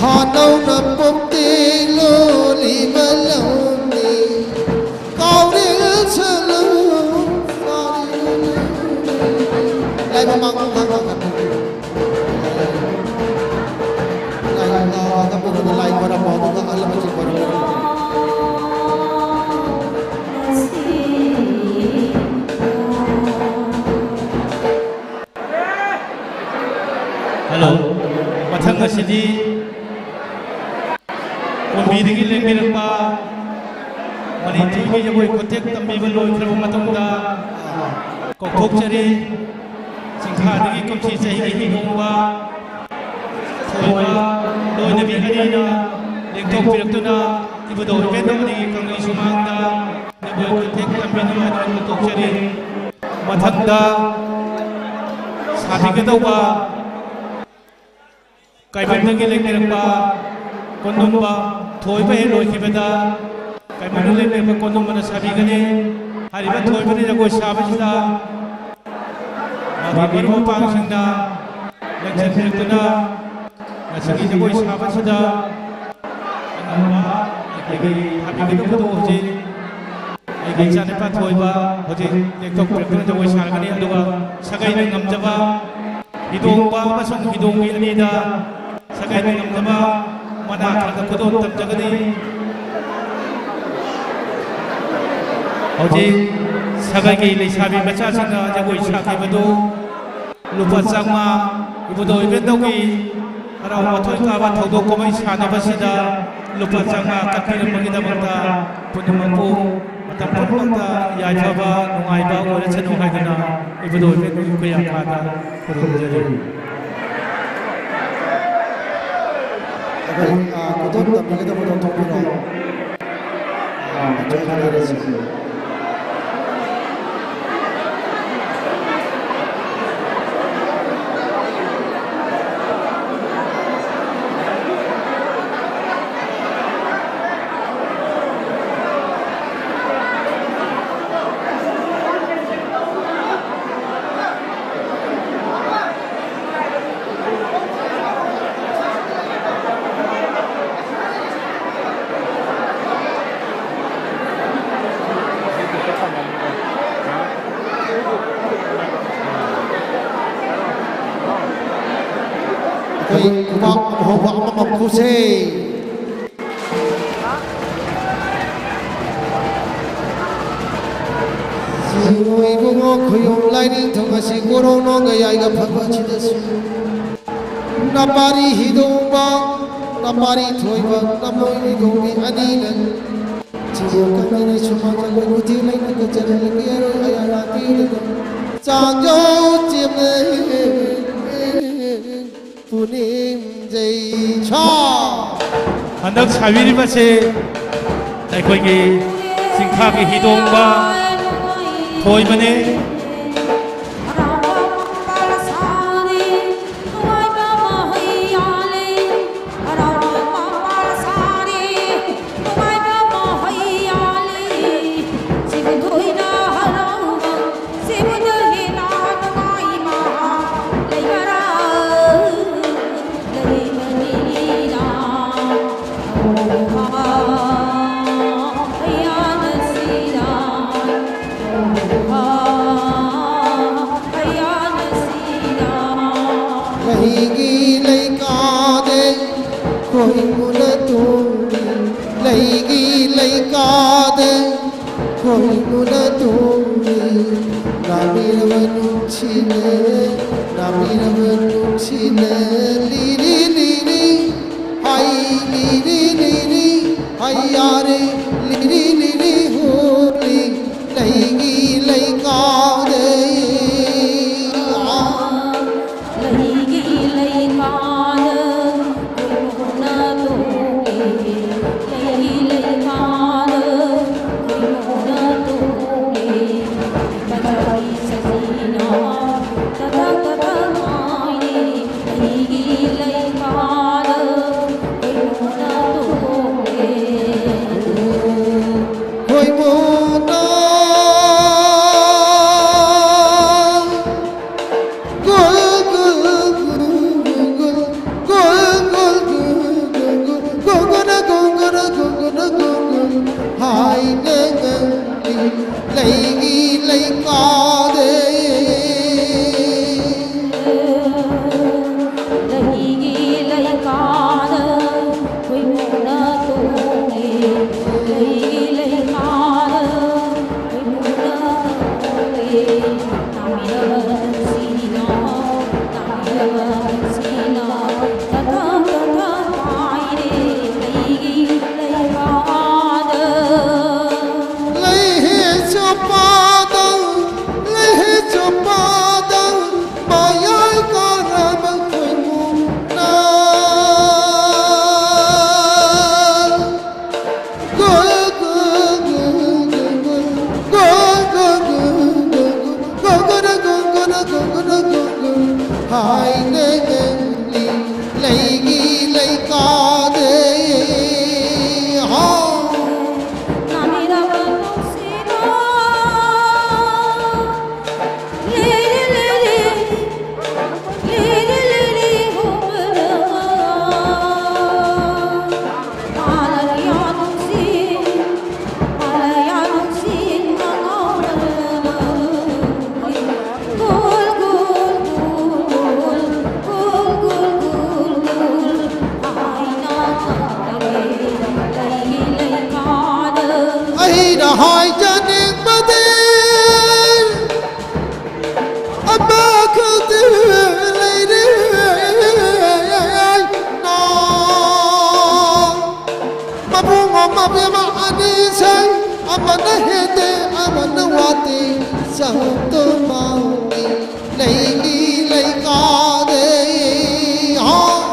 ha nâu nằm bom tê lô li bơ lâu ni cao đi chân lưng lại mà mang mang mang lại tapi kita lain pada pohon juga alam macam pada Hello มาทั้งอาชีพคนมีดีกิเลสมีรักปาวันนี้ที่มีจะบุยคนเทคตั้มมีบรรลุครบมาตรงดาก็ทุกเจรีสิงหาดีกิคำชี้ใจให้หิงงว่าถอยมาโดยนบีฮัดีนาเด็กทุกปีรักตุนาที่บุตรเป็นนบีกังอิสุมังดาในบุยคนเทคตั้มมีนมาโดยทุกเจรีมาทั้งดาสาธิตกันว่าไก่เป็นเล็กๆในป่าคนนุ่มป่าถอยไปลอยขีบดาไก่เป็นเล็กๆในคนนุ่มมันสาบีกันเองหาริบันถอยไปในจักรวาลชาบิชดามาที่บริบทปังชิงดาเล็กเช่นตุนานาชิกิจักรวาลชาบิชดาอันนั้นว่าไอ้กี่หาบิกันตัวจีไอ้กี่จานในป่าถอยป่าพอดีเด็กตกเปลือกจักรวาลชากันนี่ดูว่าสักไอ้หนึ่งงำจับว่าฮิดงป่ามาส่งฮิดงมีอันนี้ดาSakai dengan nama mana terhadap kedua terjaga ni. Oji sakai ke ilai sabi baca sana jago isakai betu lupa sama ibu doi bendoki arau matoi kawan thodok komai sana basida lupa sama kakir magida bangta punamapu matam punmata yai baba nungai ba ore chanu haidana ibu doi bendoki kuya khada kurun jari. Kuton tapi kita potong topi dong. Jangan ada sih. Kay kubak mahubak mamapuse. Sinoy bungo kuyong lining thonga siguro no gayay ga phagwachidasu. Napari hidong bang, napari thoy bang, namoy hidong bi anilan. Chiyo kanay sumaka guti lay nagkacharan lagiyaro ayarati daga. Changyo chimne punim jay ชา 한덕 사위리 마세 아이코이기 싱카기 히동과 토이마네 Laigi laika de koi muna tumbi Laigi laika de koi muna tumbi Namiravanu chile Namiravanu chile Liri liri Hai liri liri Hai yare Liri liri holi Laigi laika de Koi muna gul gul gul gul gul gul hai nengang laigi laika de hai nengang laigi laika de ha ai đã hỏi cho nên bất tin Abba không tin lấy đi nó mà buông ngọc mà bia mà anh đi say Abba đã hết tê Abba đã hoa tê sao tôi mau đi lấy đi lấy ca để họ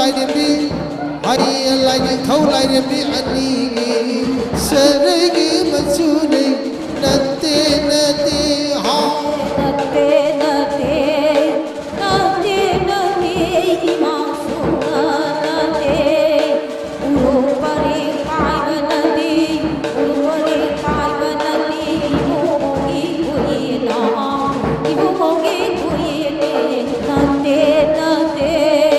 lại niềm đi hay lại những thấu lại niềm đi anh đi sẽ lấy cái mà chú đi nè tê ha nate ima sunate urupari kaivanati ibumogi kuyena nate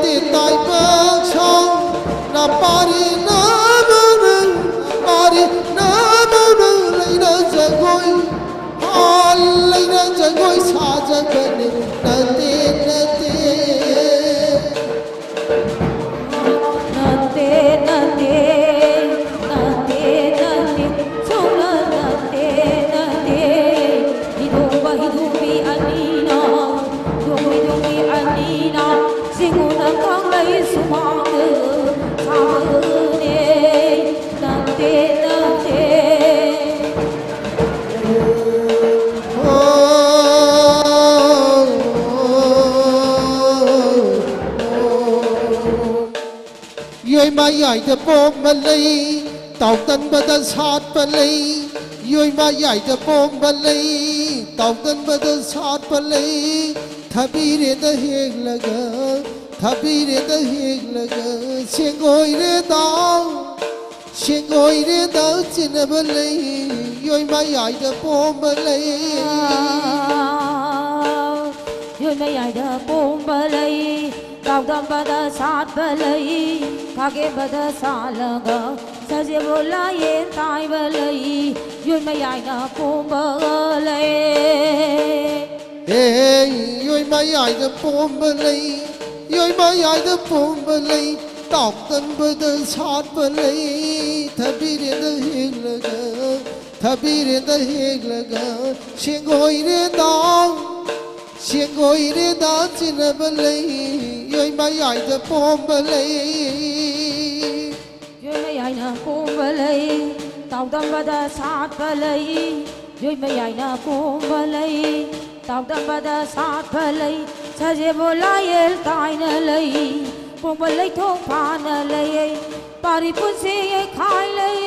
tiền tài bác sông na pari na mơ pari na mơ lấy đó giờ ngồi lấy đó giờ ngồi xa giờ gần na tiền yoi ma yai de bom malay tàu tân ba tân sát balay yoi ma yai de bom balay tàu tân ba tân sát balay thabi re da heg laga thabi re da heg laga sengoi re da chin balay yoi ma yai de bom balay yoi ma yai de bom balay tàu tân ba tân sát balay Kage bada salaga saje bola ye tai balai yoi mayai na pom balai hey yoi mayai na pom balai yoi mayai na pom balai tóc tân bada sát balai thabi re da heg laga thabi re da heg laga sengoi re da chin balai yoi mayai na pom balai yoi mayai na pom balai tàu tân bada sát balai yoi mayai na pom balai tàu tân bada sát balai saje bola ye tai na lai pom balai thong pha na lai pari pun se ye khai lai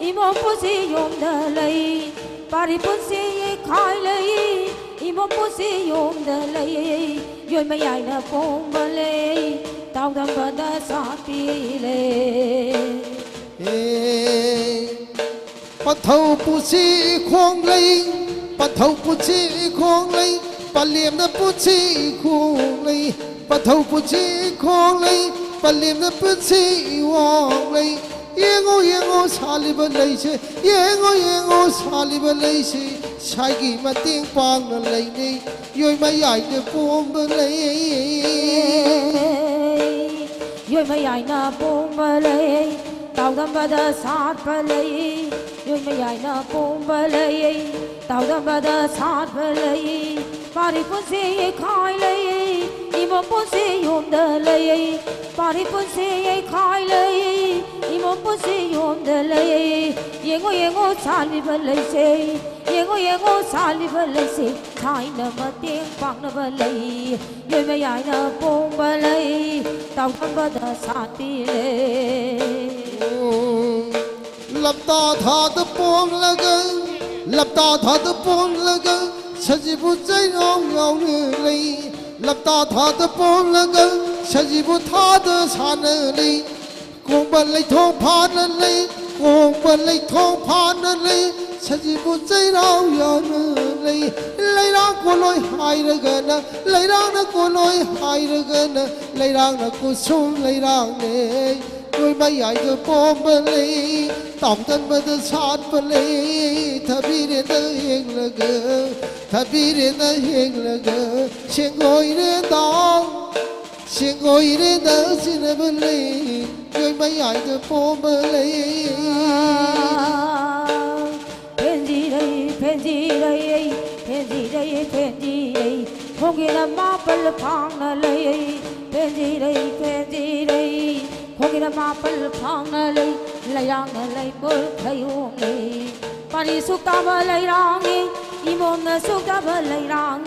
imo pun se yom da lai pari pun se ye khai lai imo pun se yom da lai yoi mayai na pom balai tàu tân bada sát balai bắt thâu bút chi khoang lấy bắt thâu bút chi khoang lấy bắt liềm nó bút chi khoang lấy bắt thâu bút chi khoang lấy bắt liềm nó bút chi khoang lấy yên ngô xa li bật lấy chứ yên ngô xa li bật lấy chứ sai kỳ mà tiếng quang nó lấy đi yoi mà yai để bom bật lấy yoi mayai na pom balai tàu tân bada sát balai yoi mayai na pom balai tàu tân bada sát balai pari pun se khai lai imo pun se yom da lai pari pun se khai lai imo pun se yom da lai yengo sali balai se yengo sali balai se khai na ma tiếng quang na balai yoi mayai na pom balai tàu tân bada sát balai lập ta tha ta pom laga lập ta tha ta pom laga saji bu chai ngao nei lập ta tha ta pom laga saji bu tha ta san nei kong ban lai thong pha nei kong ban lai thong pha nei saji bu chai ngao nei lai rang ko loi hai raga na lai rang na ko loi hai raga na lai rang na ko sum lai rang nei yoi mayai de bom balai tóc tân bada sát balai thabi re da heg laga thabi re da heg laga sengoi re da chin balai yoi mayai de bom balai penji dai hongi na ma pal phang na lai penji dai hongi na ma pal phang na lai layang na lai bol thayong lai pani sukta ba lai rang imom na sukta ba lai rang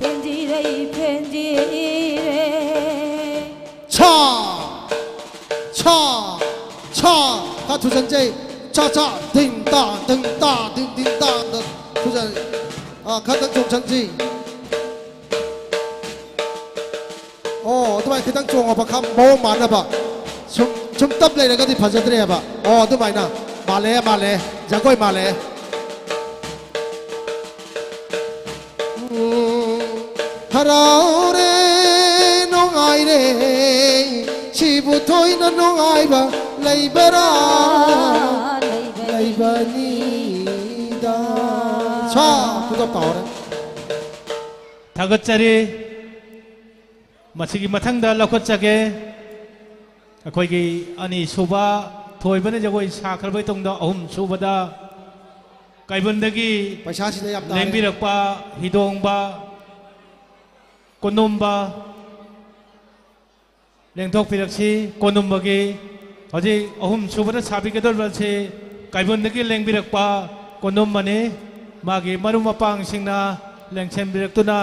penji dai cha ta thu chân chơi cha ding ta ding ta thu chân khát tăng trùng chân gìทำไมคือตั้งจวงออกมาคำโบมันนะปะชุมตับเลยนะก็ที่พันเจตเรียบะทำไมนะมาเลยจะก้อยมาเลยฮาราเรน้องไอเร ꯅꯨꯡꯉꯥꯏꯕ ꯂꯩꯕꯔꯥ ꯂꯩꯕꯅꯤꯗ ꯁꯥ ꯈꯨꯗꯞ ꯇꯧꯔꯦ ꯊꯥꯒꯠꯆꯔꯤ ꯃꯁꯤꯒꯤ ꯃꯊꯪꯗ ꯂꯧꯈꯠꯆꯒꯦ ꯑꯩꯈꯣꯏꯒꯤ ꯑꯅꯤꯁꯨꯕ ꯊꯣꯏꯕꯅ ꯖꯒꯣꯏ ꯁꯥꯈ꯭ꯔꯕ ꯃꯇꯨꯡꯗ ꯑꯍꯨꯝꯁꯨꯕꯗ ꯀꯩꯕꯨꯟꯗꯒꯤ ꯄꯩꯁꯥꯁꯤꯗ ꯌꯥꯝ ꯇꯥꯔꯦ ꯂꯦꯡꯕꯤꯔꯛꯄ ꯍꯤꯗꯣꯡꯕ ꯀꯣꯅꯨꯝꯕ ꯂꯦꯡꯊꯣꯛꯄꯤꯔꯛꯁꯤ ꯀꯣꯅꯨꯝꯕꯒꯤ ꯍꯧꯖꯤꯛ ꯑꯍꯨꯝꯁꯨꯕꯗ ꯁꯥꯕꯤꯒꯗꯧꯔꯤꯕꯁꯤ ꯀꯩꯕꯨꯟꯗꯒꯤ ꯂꯦꯡꯕꯤꯔꯛꯄ ꯀꯣꯅꯨꯝꯕꯅꯤ ꯃꯥꯒꯤ ꯃꯔꯨꯞ ꯃꯄꯥꯡꯁꯤꯡꯅ ꯂꯦꯡꯁꯤꯟꯕꯤꯔꯛꯇꯨꯅ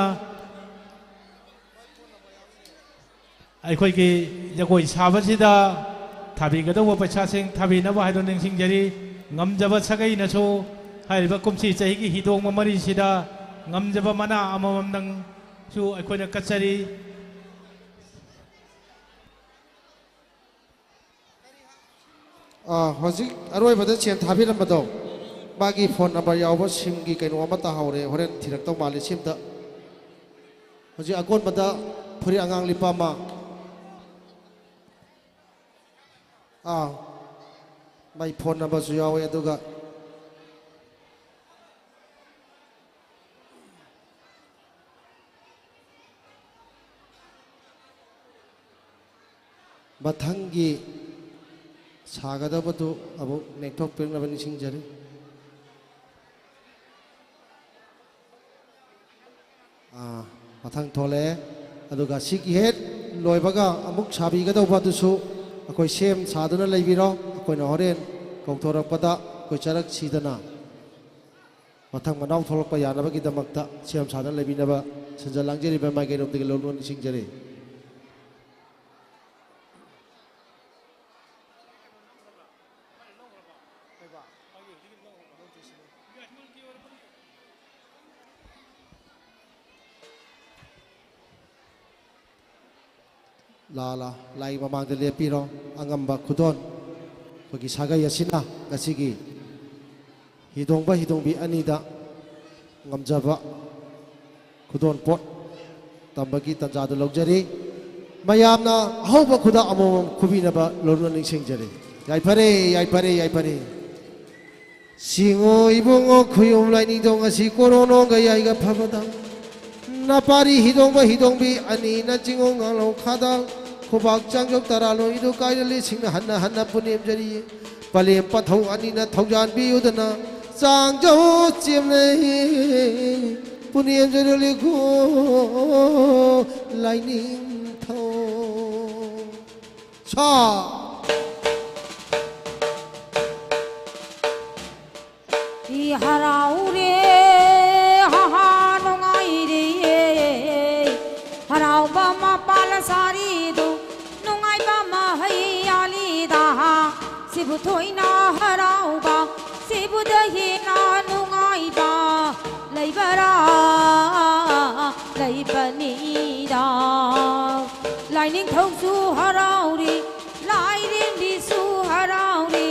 ꯑꯩꯈꯣꯏꯒꯤ ꯖꯒꯣꯏ ꯁꯥꯕꯁꯤꯗ ꯊꯥꯕꯤꯒꯗꯧꯕ ꯄꯩꯁꯥꯁꯤꯡ ꯊꯥꯕꯤꯅꯕ ꯍꯥꯏꯗꯨꯅ ꯅꯤꯡꯁꯤꯡꯖꯔꯤ ꯉꯝꯖꯕ ꯁꯥꯒꯩꯅꯁꯨ ꯍꯥꯏꯔꯤꯕ ꯀꯨꯝꯁꯤ ꯆꯍꯤꯒꯤ ꯍꯤꯗꯣꯡꯕ ꯃꯔꯤꯁꯤꯗ ꯉꯝꯖꯕ ꯃꯅꯥ ꯑꯃꯃꯝꯗꯪꯁꯨ ꯑꯩꯈꯣꯏꯅ ꯀꯠꯆꯔꯤ ꯍꯧꯖꯤꯛ ꯑꯔꯣꯏꯕꯗ ꯁꯦꯟ ꯊꯥꯕꯤꯔꯝꯕꯗꯣ ꯃꯥꯒꯤ ꯐꯣꯟ ꯅꯝꯕꯔ ꯌꯥꯎꯕ ꯁꯤꯝꯒꯤ ꯀꯩꯅꯣ ꯑꯃ ꯇꯥꯍꯧꯔꯦ ꯍꯣꯔꯦꯟ ꯊꯤꯔꯛꯇꯧ ꯃꯥꯜꯂꯦ ꯁꯤꯝꯇ ꯍꯧꯖꯤꯛ ꯑꯀꯣꯟꯕꯗ ꯐꯨꯔꯤꯠ ꯑꯉꯥꯡ ꯂꯤꯄ ꯑꯃ ꯃꯥꯏ ꯐꯣꯟ ꯅꯝꯕꯔꯁꯨ ꯌꯥꯎꯋꯦ ꯑꯗꯨꯒ ꯃꯊꯪꯒꯤ ꯁꯥꯒꯗꯕꯗꯨ ꯑꯃꯨꯛ ꯅꯦꯛꯊꯣꯛꯄꯤꯔꯛꯅꯕ ꯅꯤꯡꯁꯤꯡꯖꯔꯤ ꯃꯊꯪ ꯊꯣꯛꯂꯛꯑꯦ ꯑꯗꯨꯒ ꯁꯤꯒꯤ ꯍꯦꯛ ꯂꯣꯏꯕꯒ ꯑꯃꯨꯛ ꯁꯥꯕꯤꯒꯗꯧꯕ ꯑꯗꯨꯁꯨ ꯑꯩꯈꯣꯏ ꯁꯦꯝ ꯁꯥꯗꯨꯅ ꯂꯩꯕꯤꯔꯣ ꯑꯩꯈꯣꯏꯅ ꯍꯣꯔꯦꯟ ꯀꯧꯊꯣꯔꯛꯄꯗ ꯑꯩꯈꯣই ꯆꯔꯛ ꯁꯤꯗꯅ ꯃꯊꯪ ꯃꯅꯥꯎ ꯊꯣꯛꯂꯛꯄ ꯌꯥꯅꯕꯒꯤꯗꯃꯛꯇ ꯁꯦꯝ ꯁꯥꯗꯨꯅ ꯂꯩꯕꯤꯅꯕ ꯁꯤꯟꯖ ꯂꯥꯡꯖꯔꯤꯕ ꯃꯥꯏꯀꯩꯔꯣꯝꯗꯒꯤ ꯂꯧꯅ ꯅꯤꯡꯁꯤꯡꯖꯔꯤ ꯂꯥꯏ ꯃꯃꯥꯡꯗ ꯂꯦꯞꯄꯤꯔꯣ ꯑꯉꯝꯕ ꯈꯨꯗꯣꯟ ꯑꯩꯈꯣꯏꯒꯤ ꯁꯥꯒꯩ ꯑꯁꯤꯅ ꯉꯁꯤꯒꯤ ꯍꯤꯗꯣꯡꯕ ꯍꯤꯗꯣꯡꯕꯤ ꯑꯅꯤꯗ ꯉꯝꯖꯕ ꯈꯨꯗꯣꯟ ꯄꯣꯠ ꯇꯝꯕꯒꯤ ꯇꯟꯖꯥꯗꯨ ꯂꯧꯖꯔꯤ ꯃꯌꯥꯝꯅ ꯑꯍꯧꯕ ꯈꯨꯗꯥꯞ ꯑꯃꯃꯝ ꯈꯨꯕꯤꯅꯕ ꯂꯣꯏꯅ ꯅꯤꯡꯁꯤꯡꯖꯔꯤ ꯌꯥꯏꯐꯔꯦ ꯌꯥꯏꯐꯔꯦ ꯌꯥꯏꯐꯔꯦ ꯁꯤꯡꯉꯣ ꯏꯕꯨꯡꯉꯣ ꯈꯨꯌꯨꯝ ꯂꯥꯏꯅꯤꯡꯊꯧ ꯉꯁꯤ ꯀꯣꯔꯣꯅꯣꯒ ꯌꯥꯏꯒ ꯐꯕꯗ ꯅꯄꯥꯔꯤ ꯍꯤꯗꯣꯡꯕ ꯍꯤꯗꯣꯡꯕꯤ ꯑꯅꯤꯅ ꯆꯤꯡꯉꯣ ꯉꯥꯡꯂꯧ ꯈꯥꯗ ꯈꯨꯕꯥꯛ ꯆꯥꯡꯖꯣꯛ ꯇꯔꯥꯂꯣꯏꯗꯨ ꯀꯥꯏꯔꯂꯤꯁꯤꯡꯅ ꯍꯟꯅ ꯍꯟꯅ ꯄꯨꯅꯦꯝꯖꯔꯤ ꯄꯂꯦꯝ ꯄꯊꯧ ꯑꯅꯤꯅ ꯊꯧꯖꯥꯟꯕꯤꯌꯨꯗꯅ ꯆꯥꯡꯖꯧ ꯆꯦꯝꯅꯩ ꯄꯨꯅꯦꯝꯖꯔꯂꯤꯈꯣ ꯂꯥꯏꯅꯤꯡꯊꯧ ꯁꯥ हराऊरे हा नुंगाईरे हराऊबा मपाल सारी दो नुंगाईबा महैयालीदा सिबु थोइना हराऊबा सिबु दहिना नुंगाईबा लैबरा लैबनीदा लाइनिंथौसु हराऊरे लाइरेंदिसु हराऊरे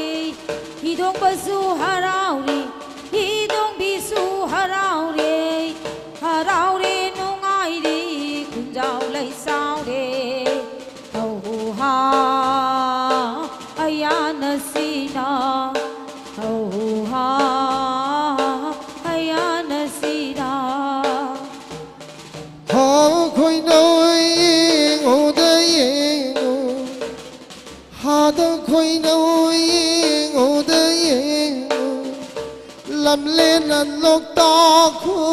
हिदोंबसु हराऊरे हिदोंबिसु हराऊरे हराऊरे नुंगाईरे कुंजाव लैसाऊरे हौहा अयानसीना हौहा अयानसीना हो खोई नोई ओदये हाद खोई नोई ओदये लमले नन लोक ता खो